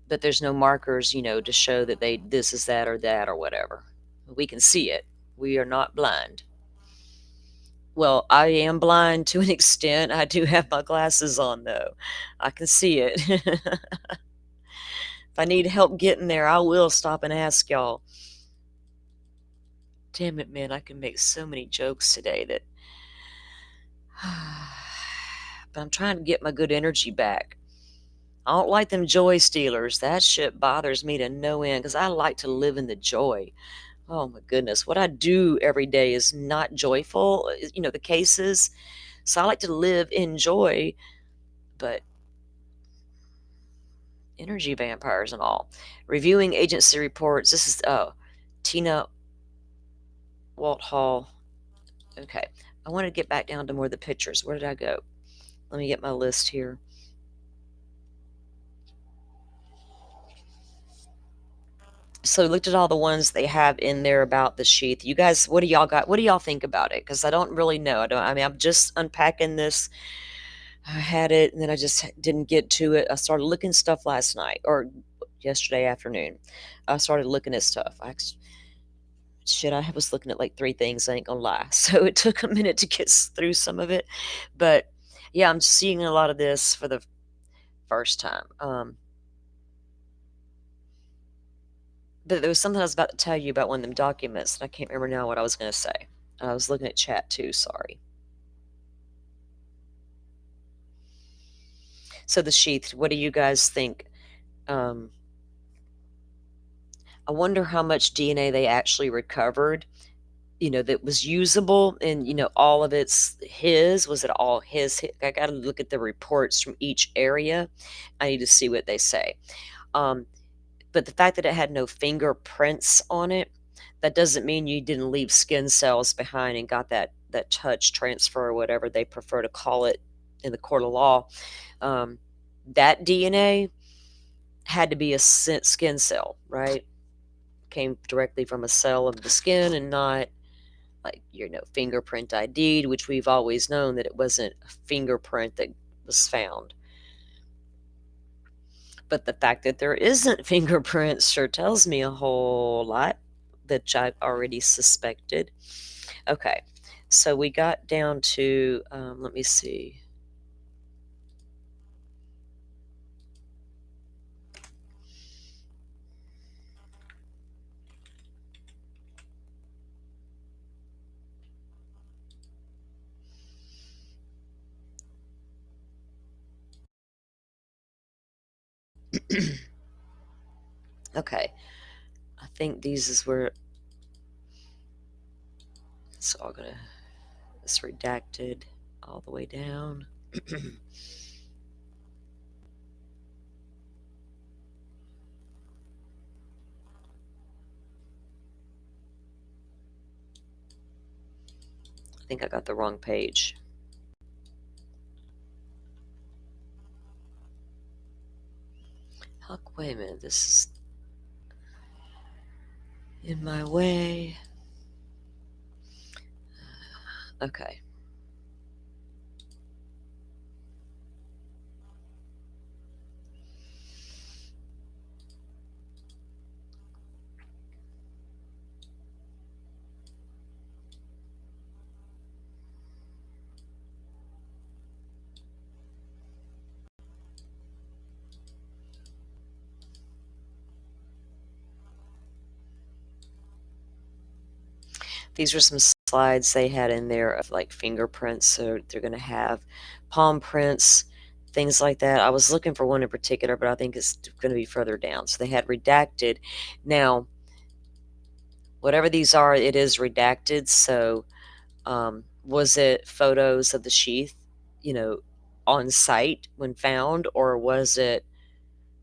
But there's no markers, to show that this is that or whatever. We can see it. We are not blind. Well, I am blind to an extent. I do have my glasses on, though. I can see it. If I need help getting there, I will stop and ask y'all. Damn it, man. I can make so many jokes today that... But I'm trying to get my good energy back. I don't like them joy stealers. That shit bothers me to no end because I like to live in the joy. Oh my goodness. What I do every day is not joyful, the cases. So I like to live in joy But energy vampires and all. Reviewing agency reports. This is Tina Walt Hall. Okay. I want to get back down to more of the pictures. Where did I go? Let me get my list here. So we looked at all the ones they have in there about the Sheath. You guys, what do y'all got? What do y'all think about it? Because I don't really know. I mean, I'm just unpacking this. I had it, and then I just didn't get to it. I started looking stuff last night or yesterday afternoon. I started looking at stuff. I was looking at like 3 things, I ain't gonna lie. So it took a minute to get through some of it. But yeah, I'm seeing a lot of this for the first time. But there was something I was about to tell you about one of them documents, and I can't remember now what I was going to say. I was looking at chat too, sorry. So the Sheath, what do you guys think? I wonder how much DNA they actually recovered, that was usable, and, all of it's his. Was it all his? I got to look at the reports from each area. I need to see what they say. But the fact that it had no fingerprints on it, that doesn't mean you didn't leave skin cells behind and got that touch transfer or whatever they prefer to call it in the court of law. That DNA had to be a skin cell, right? Came directly from a cell of the skin and not like fingerprint ID'd, which we've always known that it wasn't a fingerprint that was found. But the fact that there isn't fingerprints sure tells me a whole lot that I've already suspected. Okay, so we got down to, let me see. Okay, I think these is where it's all gonna, it's redacted all the way down. I think I got the wrong page. Wait a minute, this is in my way. Okay. These are some slides they had in there of like fingerprints. So they're going to have palm prints, things like that. I was looking for one in particular, but I think it's going to be further down. So they had redacted. Now, whatever these are, it is redacted. So was it photos of the Sheath, on site when found, or was it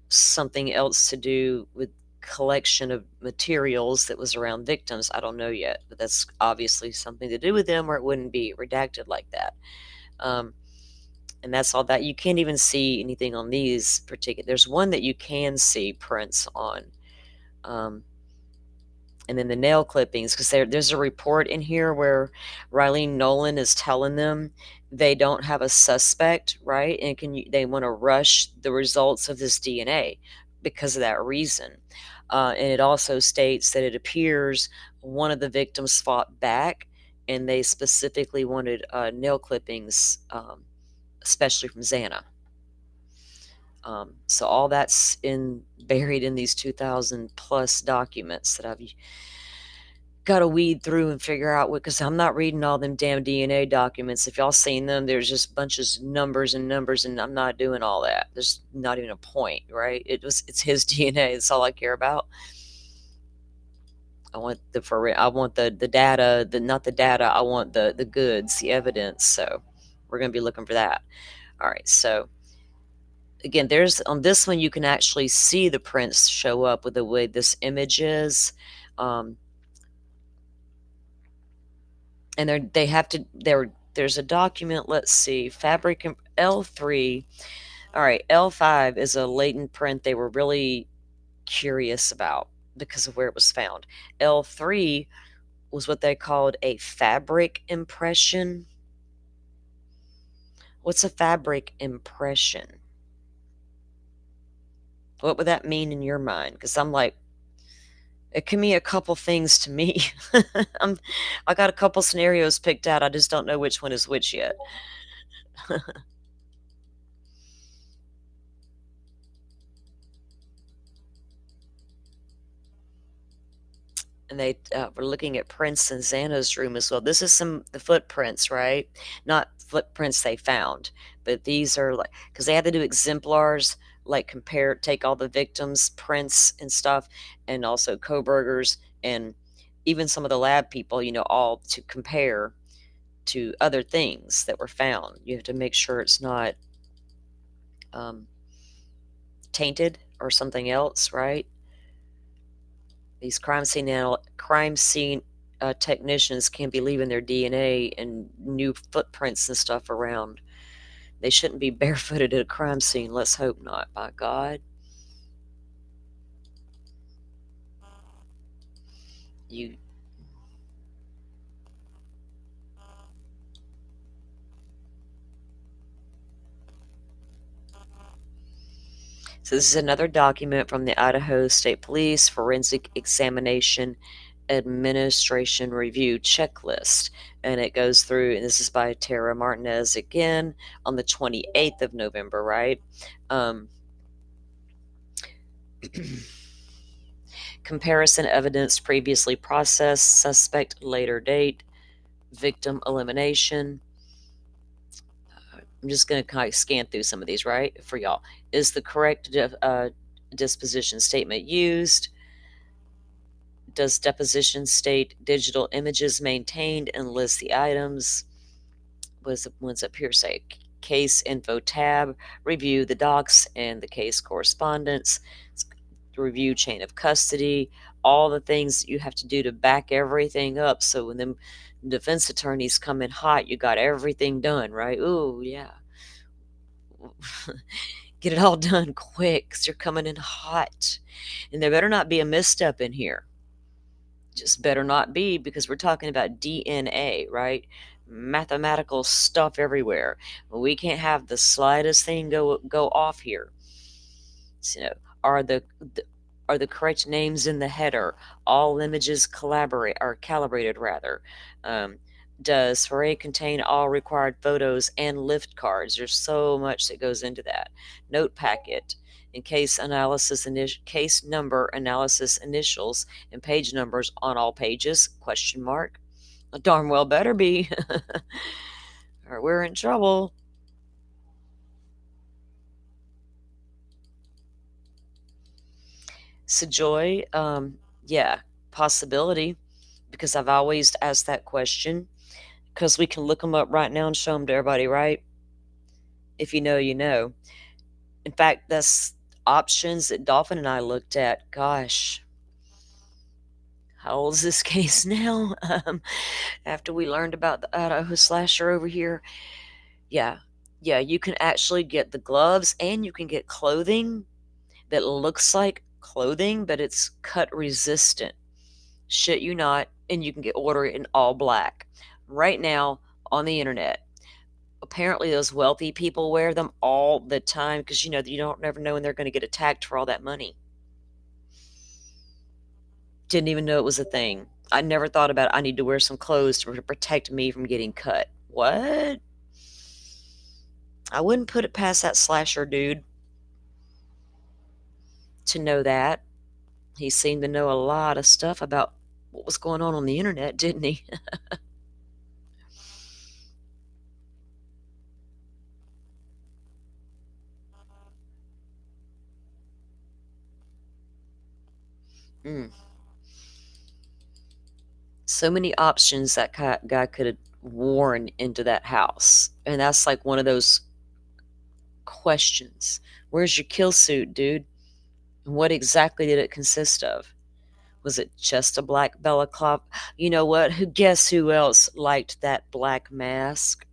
something else to do with collection of materials that was around victims? I don't know yet, but that's obviously something to do with them, or it wouldn't be redacted like that. And that's all that. You can't even see anything on these particular. There's one that you can see prints on. And then the nail clippings, because there's a report in here where Riley Nolan is telling them they don't have a suspect, right? And they want to rush the results of this DNA because of that reason. And it also states that it appears one of the victims fought back, and they specifically wanted nail clippings, especially from Xana. So all that's buried in these 2,000 plus documents that I've got to weed through and figure out what, because I'm not reading all them damn DNA documents. If y'all seen them, there's just bunches of numbers, and I'm not doing all that. There's not even a point, right? It's his DNA. That's all I care about. I want the data, not the data. I want the goods, the evidence. So we're going to be looking for that. All right. So again, there's on this one you can actually see the prints show up with the way this image is. And they have to there's a document, let's see, fabric L3. All right, L5 is a latent print they were really curious about because of where it was found. L3 was what they called a fabric impression. What's a fabric impression? What would that mean in your mind? Because I'm like, it can mean a couple things to me. I got a couple scenarios picked out. I just don't know which one is which yet. And they were looking at prints in Xana's room as well. This is the footprints, right? Not footprints they found, but these are like, because they had to do exemplars, like take all the victims' prints and stuff, and also Koberger's and even some of the lab people, all to compare to other things that were found. You have to make sure it's not tainted or something else, right? These crime scene technicians can't be leaving their DNA and new footprints and stuff around. They shouldn't be barefooted at a crime scene. Let's hope not, by God. So this is another document from the Idaho State Police Forensic Examination Administration Review Checklist. And it goes through, and this is by Tara Martinez again on the 28th of November, right? Comparison evidence previously processed, suspect later date, victim elimination. I'm just going to kind of scan through some of these, right, for y'all. Is the correct disposition statement used? Does deposition state digital images maintained and list the items? What does the ones up here say? Case info tab, review the docs and the case correspondence, review chain of custody, all the things that you have to do to back everything up. So when the defense attorneys come in hot, you got everything done, right? Ooh, yeah. Get it all done quick because you're coming in hot. And there better not be a misstep in here. Just better not be, because we're talking about DNA, right? Mathematical stuff everywhere. We can't have the slightest thing go off here. So, are the correct names in the header? All images calibrated rather. Does Foray contain all required photos and lift cards? There's so much that goes into that. Note packet. In case case number analysis initials and page numbers on all pages? Question mark. Darn well better be. Or we're in trouble. So Joy, yeah, possibility, because I've always asked that question, because we can look them up right now and show them to everybody, right? If you know, you know. In fact, that's options that Dolphin and I looked at. Gosh, how old is this case now? After we learned about the Idaho slasher over here. Yeah, you can actually get the gloves and you can get clothing that looks like clothing, but it's cut resistant. Shit you not, and you can order it in all black. Right now on the internet. Apparently those wealthy people wear them all the time because you don't never know when they're going to get attacked for all that money. Didn't even know it was a thing. I never thought about I need to wear some clothes to protect me from getting cut. What? I wouldn't put it past that slasher dude to know that. He seemed to know a lot of stuff about what was going on the internet, didn't he? So many options that guy could have worn into that house. And that's like one of those questions Where's your kill suit, dude? And what exactly did it consist of? Was it just a black balaclava? You know what? Guess who else liked that black mask?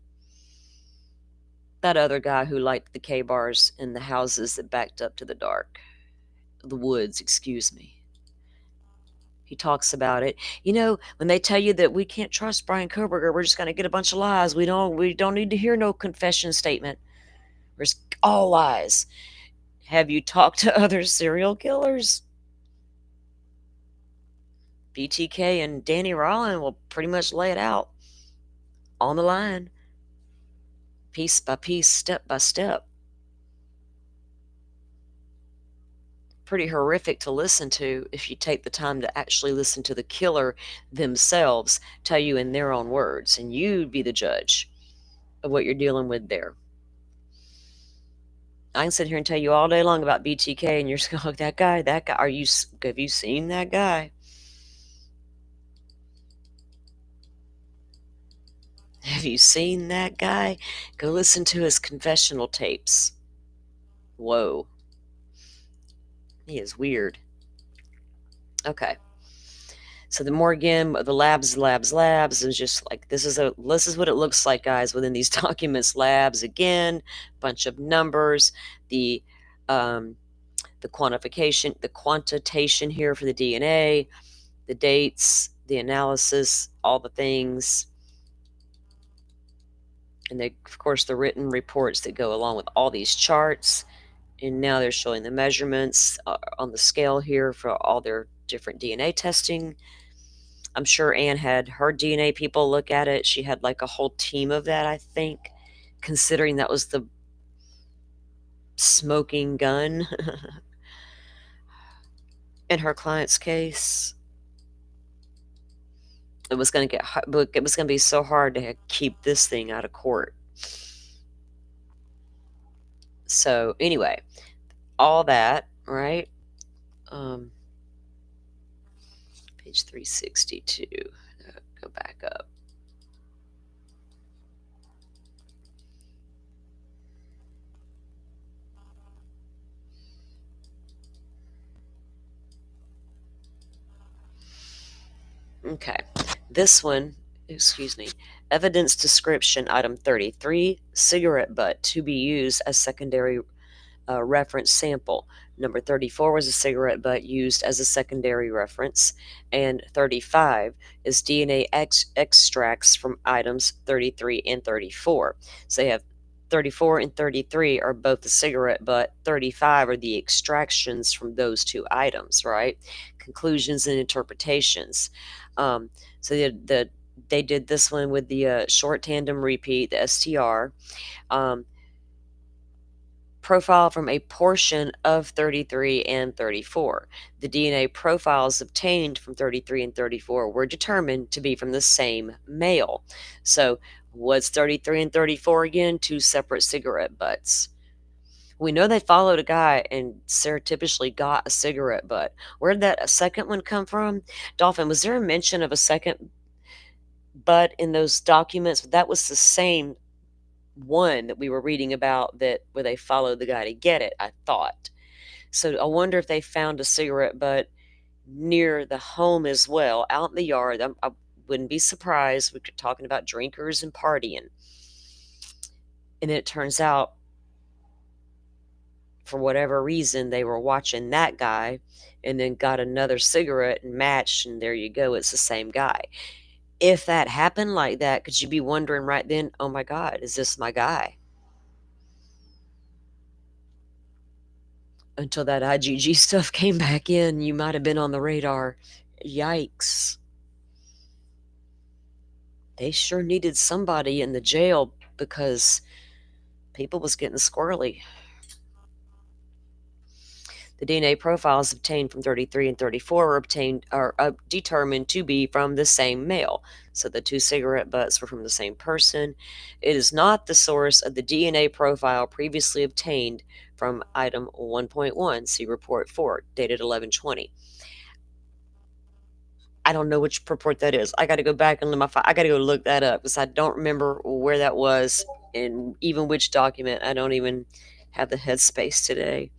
That other guy who liked the K-bars in the houses that backed up to the woods, excuse me. He talks about it. When they tell you that we can't trust Brian Koberger, we're just going to get a bunch of lies. We don't need to hear no confession statement. It's all lies. Have you talked to other serial killers? BTK and Danny Rollin will pretty much lay it out on the line, piece by piece, step by step. Pretty horrific to listen to if you take the time to actually listen to the killer themselves tell you in their own words, and you be the judge of what you're dealing with there. I can sit here and tell you all day long about BTK, and you're just going, oh, that guy. Have you seen that guy? Have you seen that guy? Go listen to his confessional tapes. Whoa. He is weird. Okay. So the more again, the labs is just like this is what it looks like, guys, within these documents. Labs again, bunch of numbers, the quantification, the quantitation here for the DNA, the dates, the analysis, all the things. And of course the written reports that go along with all these charts. And now they're showing the measurements on the scale here for all their different DNA testing. I'm sure Anne had her DNA people look at it. She had like a whole team of that, I think, considering that was the smoking gun in her client's case. It was going to be so hard to keep this thing out of court. So anyway, all that, right? Page 362. Go back up. Okay. This one, excuse me. Evidence description, item 33, cigarette butt to be used as secondary reference sample. Number 34 was a cigarette butt used as a secondary reference, and 35 is DNA extracts from items 33 and 34. So you have 34 and 33 are both the cigarette butt, 35 are the extractions from those two items, right? Conclusions and interpretations. So they did this one with the short tandem repeat, the STR. Profile from a portion of 33 and 34. The DNA profiles obtained from 33 and 34 were determined to be from the same male. So what's 33 and 34 again? Two separate cigarette butts. We know they followed a guy and surreptitiously got a cigarette butt. Where did that second one come from? Dolphin, was there a mention of a second butt in those documents? That was the same one that we were reading about, that where they followed the guy to get it, I thought. So I wonder if they found a cigarette butt near the home as well, out in the yard. I wouldn't be surprised. We're talking about drinkers and partying. And it turns out, for whatever reason, they were watching that guy and then got another cigarette and matched, and there you go, it's the same guy. If that happened like that, could you be wondering right then, oh my God, is this my guy? Until that IgG stuff came back in, you might have been on the radar. Yikes. They sure needed somebody in the jail because people was getting squirrely. The DNA profiles obtained from 33 and 34 are determined to be from the same male. So the two cigarette butts were from the same person. It is not the source of the DNA profile previously obtained from item 1.1, see report 4, dated 11/20. I don't know which report that is. I got to go back into my file. I got to go look that up because I don't remember where that was and even which document. I don't even have the headspace today.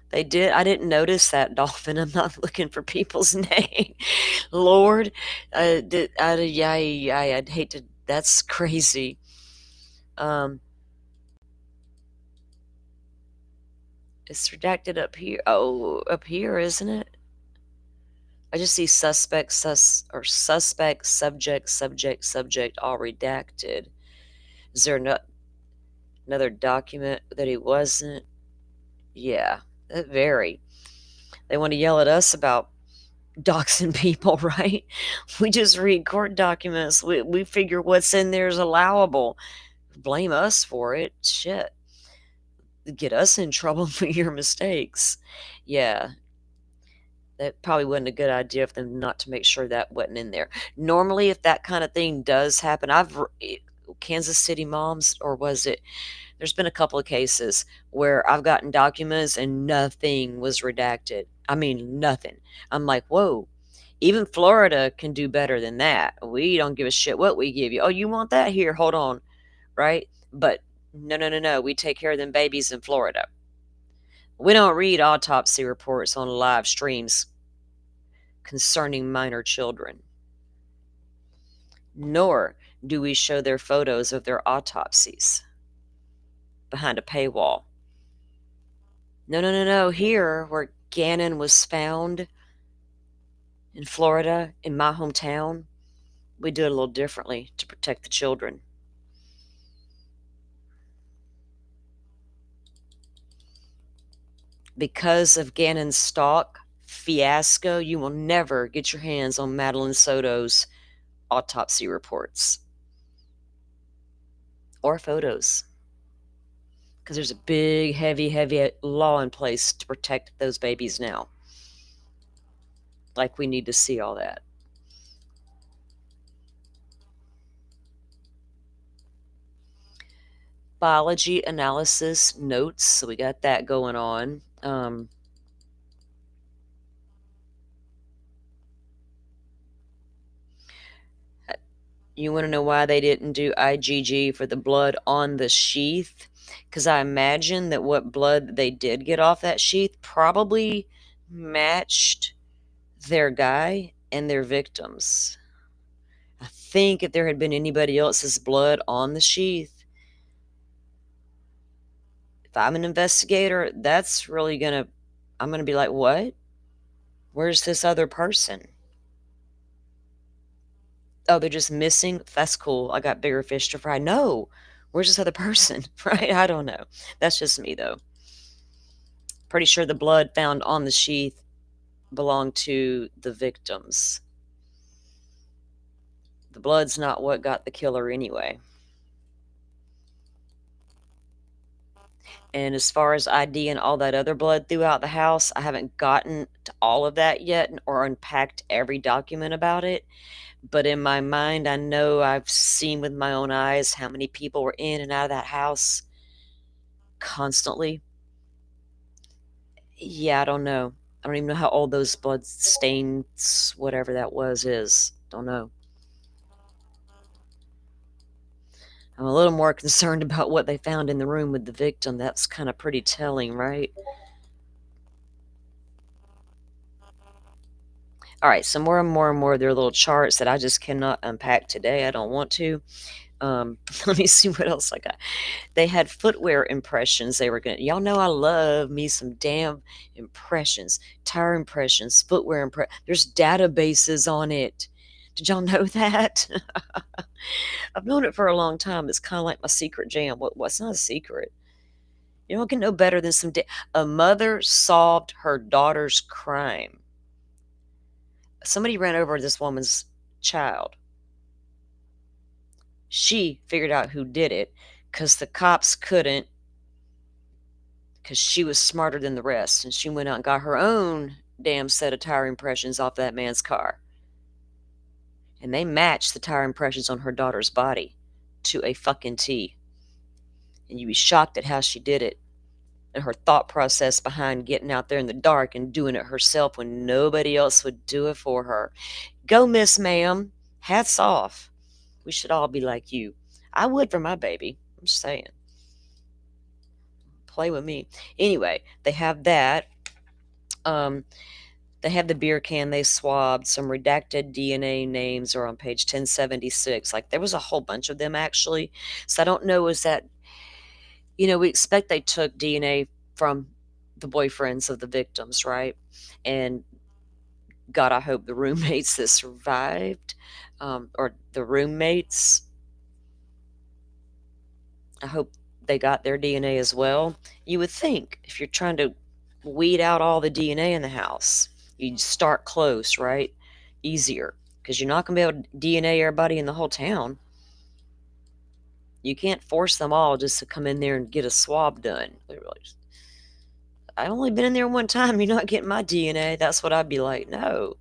They did. I didn't notice that, Dolphin. I'm not looking for people's name. Lord, I'd hate to. That's crazy. Um, it's redacted up here. Oh, up here, isn't it? I just see suspect, suspect, subject, all redacted. Is there another document that he wasn't? Yeah, very. They want to yell at us about doxing people, right? We just read court documents. We figure what's in there is allowable. Blame us for it. Shit. Get us in trouble for your mistakes. Yeah, that probably wasn't a good idea for them not to make sure that wasn't in there. Normally, if that kind of thing does happen, Kansas City moms, or was it? There's been a couple of cases where I've gotten documents and nothing was redacted. I mean, nothing. I'm like, whoa. Even Florida can do better than that. We don't give a shit what we give you. Oh, you want that? Here, hold on. Right? But no, no, no, no. We take care of them babies in Florida. We don't read autopsy reports on live streams concerning minor children, nor do we show their photos of their autopsies behind a paywall. No, no, no, no. Here, where Gannon was found in Florida, in my hometown, we do it a little differently to protect the children. Because of Gannon's stalk fiasco, you will never get your hands on Madeline Soto's autopsy reports or photos, because there's a big, heavy law in place to protect those babies now. Like, we need to see all that. Biology analysis notes, so we got that going on. You want to know why they didn't do IgG for the blood on the sheath? Because I imagine that what blood they did get off that sheath probably matched their guy and their victims. I think if there had been anybody else's blood on the sheath, if I'm an investigator, that's really I'm going to be like, what? Where's this other person? Oh, they're just missing? That's cool. I got bigger fish to fry. No. Where's this other person? Right? I don't know. That's just me, though. Pretty sure the blood found on the sheath belonged to the victims. The blood's not what got the killer anyway. And as far as ID and all that other blood throughout the house, I haven't gotten to all of that yet or unpacked every document about it. But in my mind, I know I've seen with my own eyes how many people were in and out of that house constantly. Yeah, I don't know. I don't even know how old those blood stains, whatever that was, is. Don't know. I'm a little more concerned about what they found in the room with the victim. That's kind of pretty telling, right? All right, so more and more of their little charts that I just cannot unpack today. I don't want to. Let me see what else I got. They had footwear impressions. They were going to, y'all know I love me some damn impressions, tire impressions, footwear impressions. There's databases on it. Did y'all know that? I've known it for a long time. It's kind of like my secret jam. What's not a secret? You don't get no better than a mother solved her daughter's crime. Somebody ran over this woman's child. She figured out who did it because the cops couldn't, because she was smarter than the rest, and she went out and got her own damn set of tire impressions off that man's car. And they matched the tire impressions on her daughter's body to a fucking T. And you'd be shocked at how she did it. And her thought process behind getting out there in the dark and doing it herself when nobody else would do it for her. Go, Miss Ma'am. Hats off. We should all be like you. I would for my baby. I'm just saying. play with me. Anyway, they have that. They have the beer can they swabbed. Some redacted DNA names are on page 1076. Like, there was a whole bunch of them, actually. So I don't know, is that, we expect they took DNA from the boyfriends of the victims, right? And God, I hope the roommates that survived, or the roommates, I hope they got their DNA as well. You would think if you're trying to weed out all the DNA in the house, you'd start close, right? Easier, because you're not going to be able to DNA everybody in the whole town. You can't force them all just to come in there and get a swab done. I've only been in there one time. You're not getting my DNA. That's what I'd be like. No,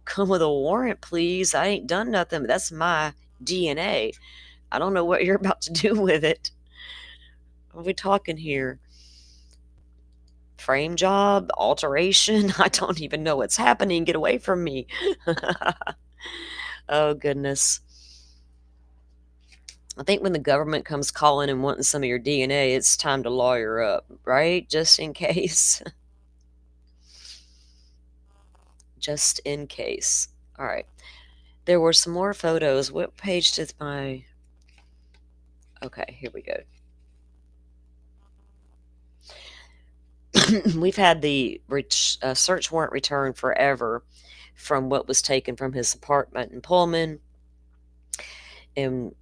come with a warrant, please. I ain't done nothing. But that's my DNA. I don't know what you're about to do with it. What are we talking here? Frame job? Alteration? I don't even know what's happening. Get away from me. Oh, goodness. I think when the government comes calling and wanting some of your DNA, it's time to lawyer up, right? Just in case. Just in case. All right. There were some more photos. What page does my... Okay, here we go. We've had the search warrant returned forever from what was taken from his apartment in Pullman. And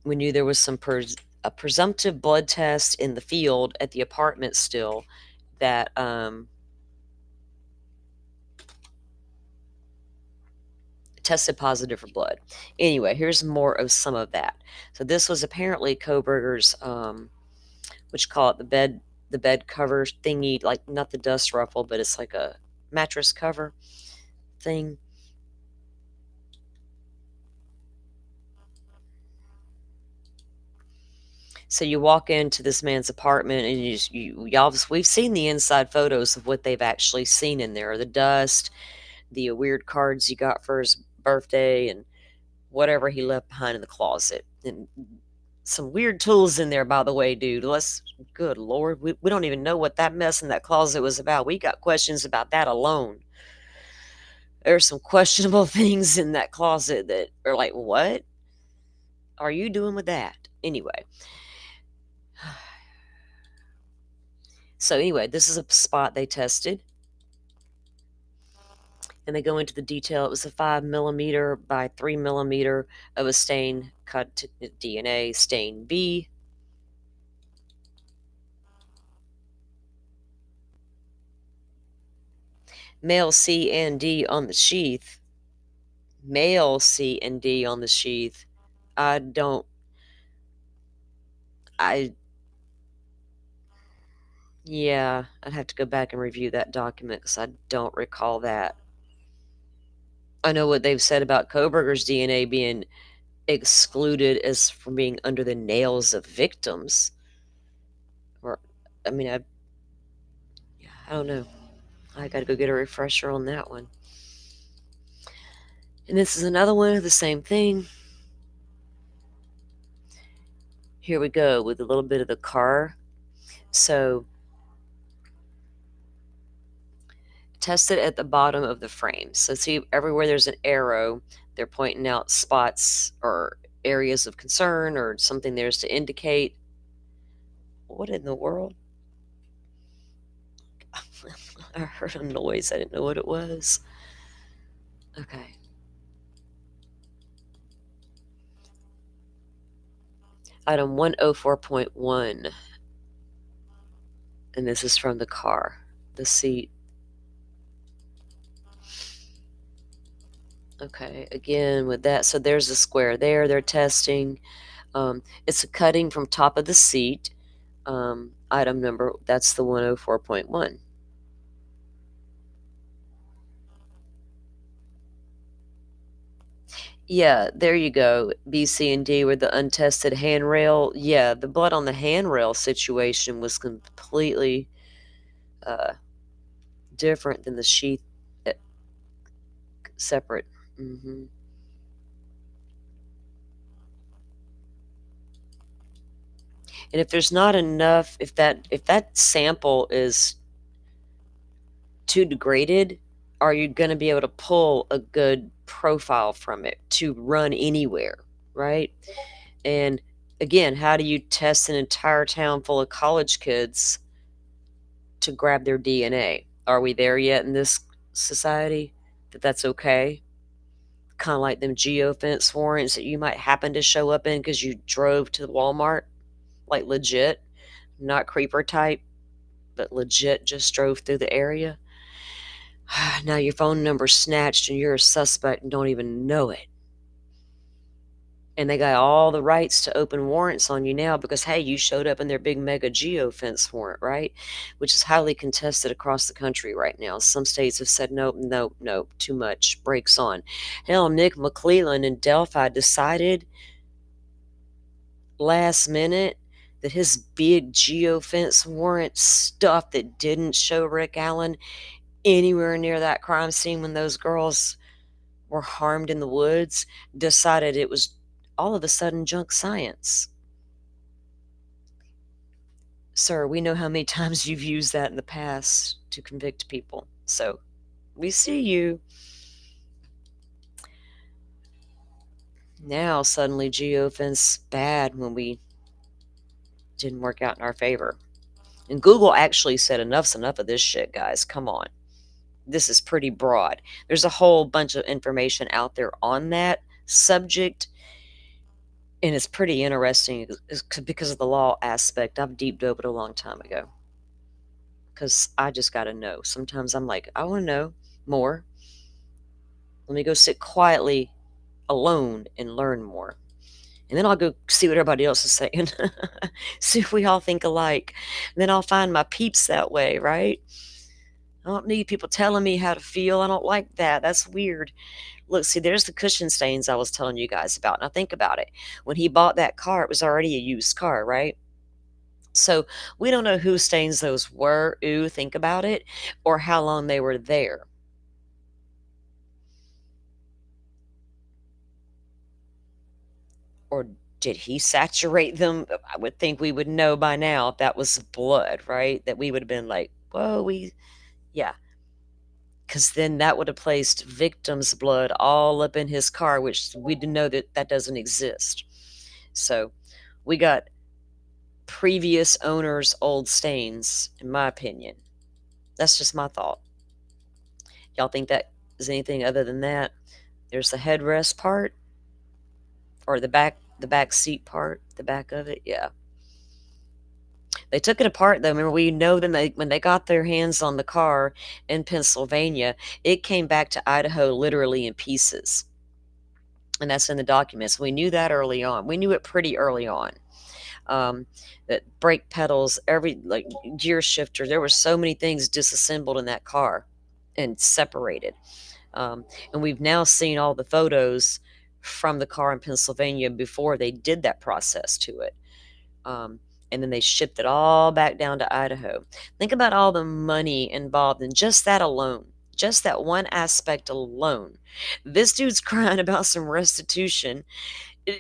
we knew there was a presumptive blood test in the field at the apartment still that tested positive for blood. Anyway, here's more of some of that. So this was apparently Kohberger's, what you call it, the bed cover thingy, like not the dust ruffle, but it's like a mattress cover thing. So you walk into this man's apartment and y'all, we've seen the inside photos of what they've actually seen in there, the dust, the weird cards he got for his birthday, and whatever he left behind in the closet. And some weird tools in there, by the way, dude. Good Lord, we don't even know what that mess in that closet was about. We got questions about that alone. There's some questionable things in that closet that are like, what are you doing with that? Anyway. So anyway, this is a spot they tested. And they go into the detail. It was a 5mm by 3mm of a stain cut to DNA, stain B. Male C and D on the sheath. Male C and D on the sheath. Yeah, I'd have to go back and review that document because I don't recall that. I know what they've said about Kohberger's DNA being excluded as from being under the nails of victims. Or, I mean, I don't know. I got to go get a refresher on that one. And this is another one of the same thing. Here we go with a little bit of the car. So, tested at the bottom of the frame. So see, everywhere there's an arrow, they're pointing out spots or areas of concern or something there's to indicate. What in the world? I heard a noise. I didn't know what it was. Okay. Item 104.1. And this is from the car, the seat. Okay, again with that, so there's a square there they're testing. It's a cutting from top of the seat. Item number, that's the 104.1. Yeah, there you go. B, C, and D were the untested handrail. Yeah, the blood on the handrail situation was completely different than the sheath, separate. And if there's not enough, if that sample is too degraded, are you going to be able to pull a good profile from it to run anywhere, right? And again, how do you test an entire town full of college kids to grab their DNA? Are we there yet in this society that that's okay? Kind of like them geofence warrants that you might happen to show up in because you drove to the Walmart, like legit, not creeper type, but legit just drove through the area. Now your phone number's snatched and you're a suspect and don't even know it. And they got all the rights to open warrants on you now because, hey, you showed up in their big mega geofence warrant, right? Which is highly contested across the country right now. Some states have said, nope, nope, nope, too much, brakes on. Hell, Nick McClellan in Delphi decided last minute that his big geofence warrant stuff that didn't show Rick Allen anywhere near that crime scene when those girls were harmed in the woods, decided it was all of a sudden junk science. Sir, we know how many times you've used that in the past to convict people. So we see you. Now suddenly geofence bad when we didn't work out in our favor. And Google actually said enough's enough of this shit, guys. Come on. This is pretty broad. There's a whole bunch of information out there on that subject, and it's pretty interesting because of the law aspect. I've deep dove it a long time ago because I just got to know. Sometimes I'm like, I want to know more. Let me go sit quietly alone and learn more. And then I'll go see what everybody else is saying. See if we all think alike. And then I'll find my peeps that way, right? I don't need people telling me how to feel. I don't like that. That's weird. Look, see, there's the cushion stains I was telling you guys about. Now think about it. When he bought that car, it was already a used car, right? So we don't know whose stains those were. Ooh, think about it. Or how long they were there. Or did he saturate them? I would think we would know by now if that was blood, right? That we would have been like, whoa, yeah. Because then that would have placed victim's blood all up in his car, which we didn't know that doesn't exist. So we got previous owner's old stains, in my opinion. That's just my thought. Y'all think that is anything other than that? There's the headrest part, or the back seat part, the back of it. Yeah. They took it apart though. Remember, we know that when they got their hands on the car in Pennsylvania, it came back to Idaho literally in pieces. And that's in the documents. We knew that early on. We knew it pretty early on. That brake pedals, every like gear shifter, there were so many things disassembled in that car and separated. And we've now seen all the photos from the car in Pennsylvania before they did that process to it. And then they shipped it all back down to Idaho. Think about all the money involved in just that alone, just that one aspect alone. This dude's crying about some restitution,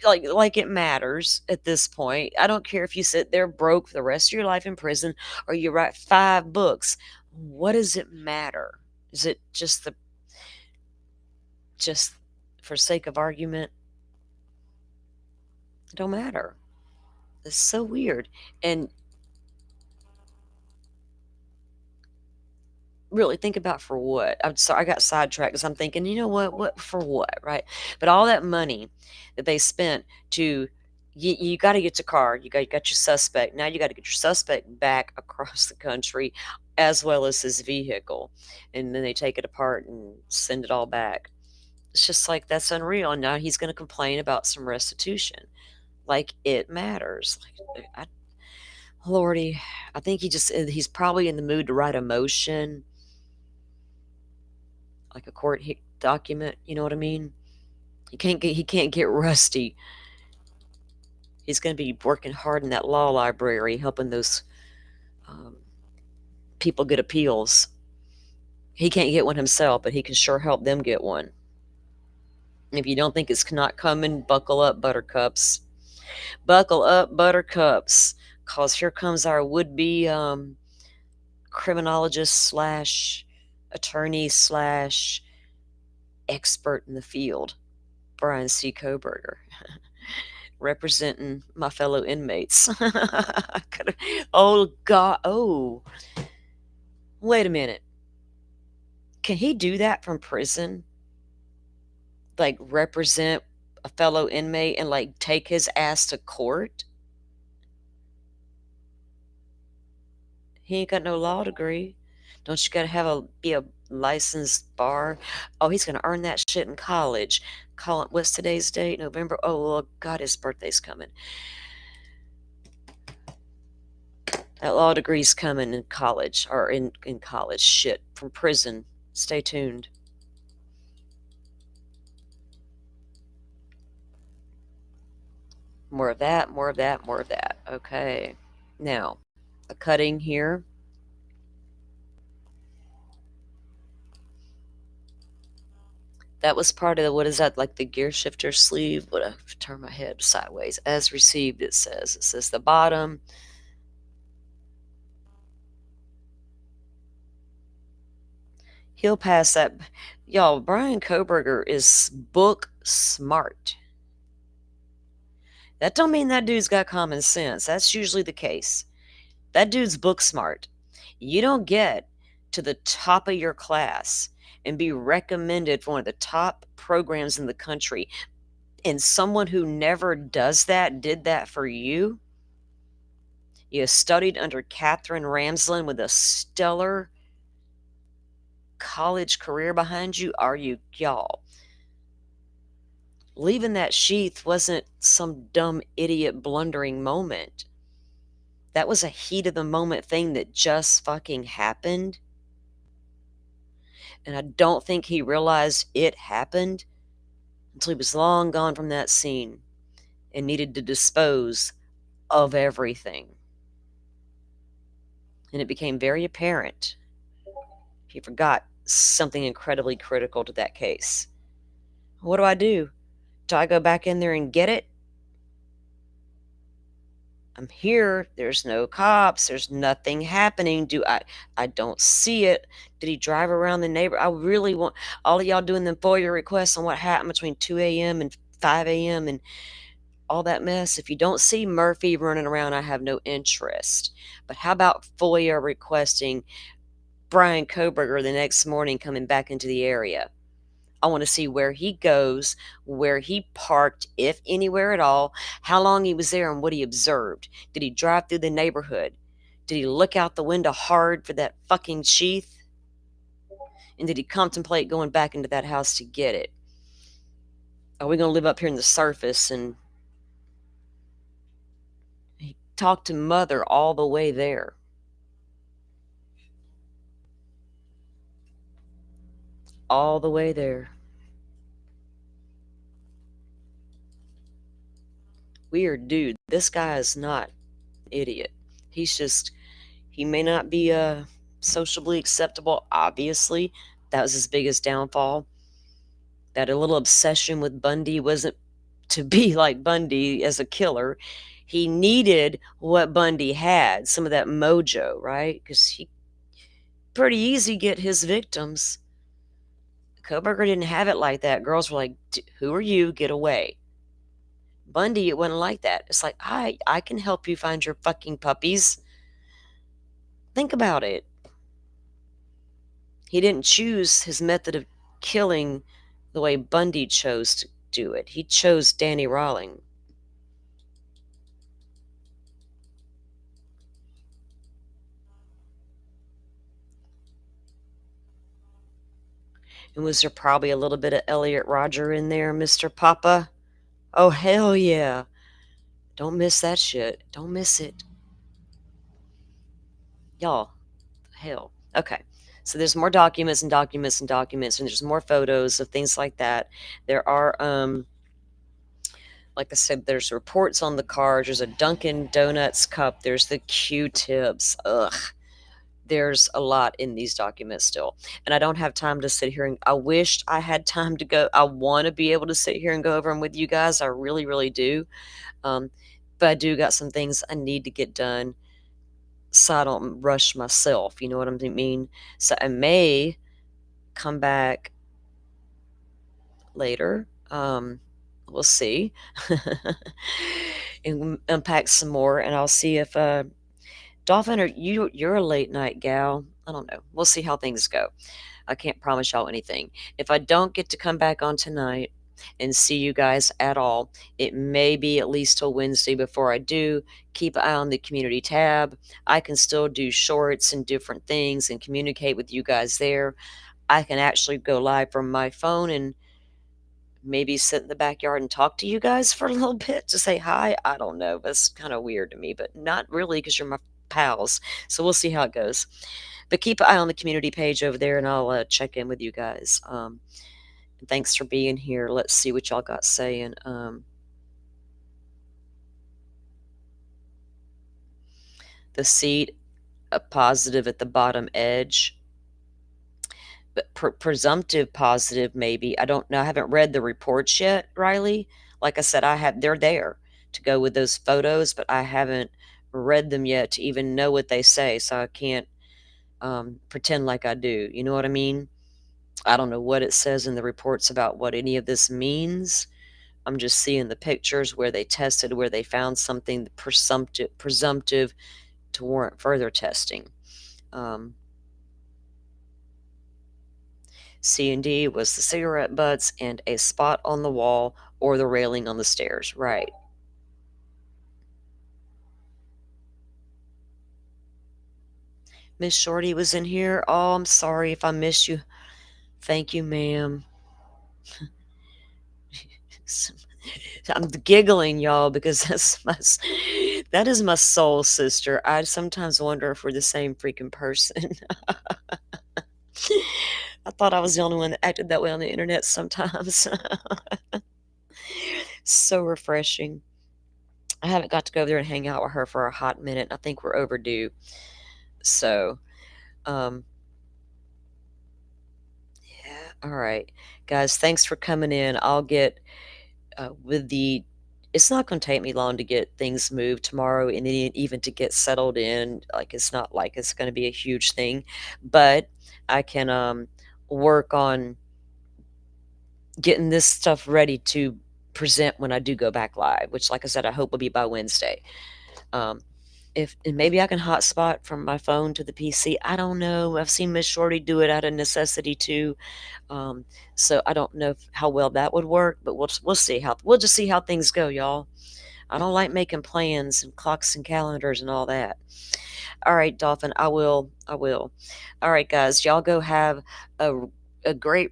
like it matters at this point. I don't care if you sit there broke for the rest of your life in prison or you write 5 books. What does it matter? Is it just for sake of argument? It don't matter. It's so weird. And really think about for what. I'm sorry, I got sidetracked because I'm thinking, you know what for what, right? But all that money that they spent to, you got to get your car, you got your suspect. Now you got to get your suspect back across the country as well as his vehicle. And then they take it apart and send it all back. It's just like, that's unreal. And now he's going to complain about some restitution. Like it matters. Like, Lordy, I think he's probably in the mood to write a motion, like a court document. You know what I mean? He can't get rusty. He's going to be working hard in that law library, helping those people get appeals. He can't get one himself, but he can sure help them get one. If you don't think it's not coming, buckle up, buttercups. Buckle up, buttercups, 'cause here comes our would-be criminologist slash attorney slash expert in the field, Brian C. Koberger, representing my fellow inmates. Oh, God. Oh, wait a minute. Can he do that from prison? Like, represent a fellow inmate and, like, take his ass to court? He ain't got no law degree. Don't you gotta be a licensed bar? Oh, he's gonna earn that shit in college. What's today's date? November. Oh, well, God, his birthday's coming. That law degree's coming in college, or in college. Shit, from prison. Stay tuned. More of that, more of that, more of that. Okay. Now, a cutting here. That was part of the, what is that, like the gear shifter sleeve? What, I turn my head sideways. As received, it says. It says the bottom. He'll pass that. Y'all, Brian Koberger is book smart. That don't mean that dude's got common sense. That's usually the case. That dude's book smart. You don't get to the top of your class and be recommended for one of the top programs in the country, and someone who never does that did that for you. You studied under Catherine Ramsland with a stellar college career behind you. Are you, y'all? Leaving that Sheath wasn't some dumb idiot blundering moment. That was a heat of the moment thing that just fucking happened. And I don't think he realized it happened until he was long gone from that scene and needed to dispose of everything. And it became very apparent he forgot something incredibly critical to that case. What do? Do I go back in there and get it? I'm here. There's no cops. There's nothing happening. I don't see it. Did he drive around the neighborhood? I really want all of y'all doing them FOIA requests on what happened between 2 a.m. and 5 a.m. and all that mess. If you don't see Murphy running around, I have no interest. But how about FOIA requesting Brian Koberger the next morning coming back into the area? I want to see where he goes, where he parked, if anywhere at all, how long he was there, and what he observed. Did he drive through the neighborhood? Did he look out the window hard for that fucking Sheath? And did he contemplate going back into that house to get it? Are we going to live up here in the surface? And he talked to Mother all the way there. All the way there. Weird dude. This guy is not an idiot. He may not be sociably acceptable, obviously. That was his biggest downfall. That a little obsession with Bundy wasn't to be like Bundy as a killer. He needed what Bundy had, some of that mojo, right? Because he pretty easy get his victims. Koberger didn't have it like that. Girls were like, who are you? Get away. Bundy, it wasn't like that. It's like, I can help you find your fucking puppies. Think about it. He didn't choose his method of killing the way Bundy chose to do it. He chose Danny Rawling. And was there probably a little bit of Elliot Rodger in there, Mr. Papa? Oh, hell yeah. Don't miss that shit. Don't miss it. Y'all, hell. Okay. So there's more documents and documents and documents, and there's more photos of things like that. There are, like I said, there's reports on the cars. There's a Dunkin' Donuts cup. There's the Q-tips. Ugh. There's a lot in these documents still. And I don't have time to sit here and I wished I had time to go. I want to be able to sit here and go over them with you guys. I really, really do. but I do got some things I need to get done so I don't rush myself. You know what I mean? So I may come back later. We'll see. And unpack some more, and I'll see if Dolphin, you're a late night gal. I don't know. We'll see how things go. I can't promise y'all anything. If I don't get to come back on tonight and see you guys at all, it may be at least till Wednesday before I do. Keep an eye on the community tab. I can still do shorts and different things and communicate with you guys there. I can actually go live from my phone and maybe sit in the backyard and talk to you guys for a little bit to say hi. I don't know. That's kind of weird to me, but not really because you're my pals. So we'll see how it goes. But keep an eye on the community page over there, and I'll check in with you guys. Thanks for being here. Let's see what y'all got saying. The seat, a positive at the bottom edge, but presumptive positive maybe. I don't know. I haven't read the reports yet, Riley. Like I said, they're there to go with those photos, but I haven't read them yet to even know what they say, so I can't pretend like I do. You know what I mean? I don't know what it says in the reports about what any of this means. I'm just seeing the pictures where they tested, where they found something presumptive to warrant further testing. C and D was the cigarette butts and a spot on the wall or the railing on the stairs. Right. Miss Shorty was in here. Oh, I'm sorry if I missed you. Thank you, ma'am. I'm giggling, y'all, because that is my soul sister. I sometimes wonder if we're the same freaking person. I thought I was the only one that acted that way on the internet sometimes. So refreshing. I haven't got to go there and hang out with her for a hot minute. I think we're overdue. So, yeah. All right, guys. Thanks for coming in. I'll get with the. It's not going to take me long to get things moved tomorrow, and then even to get settled in. Like it's not like it's going to be a huge thing, but I can work on getting this stuff ready to present when I do go back live, which, like I said, I hope will be by Wednesday. And maybe I can hotspot from my phone to the PC. I don't know. I've seen Miss Shorty do it out of necessity too. So I don't know how well that would work, but we'll see we'll just see how things go, y'all. I don't like making plans and clocks and calendars and all that. All right, Dolphin, I will. All right, guys, y'all go have a great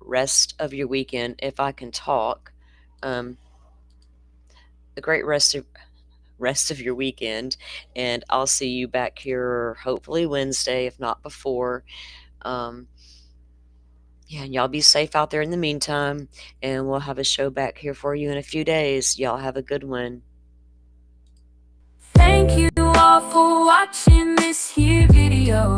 rest of your weekend, if I can talk. A great rest of your weekend, and I'll see you back here hopefully Wednesday, if not before. Yeah, and y'all be safe out there in the meantime, and we'll have a show back here for you in a few days. Y'all have a good one. Thank you all for watching this here video.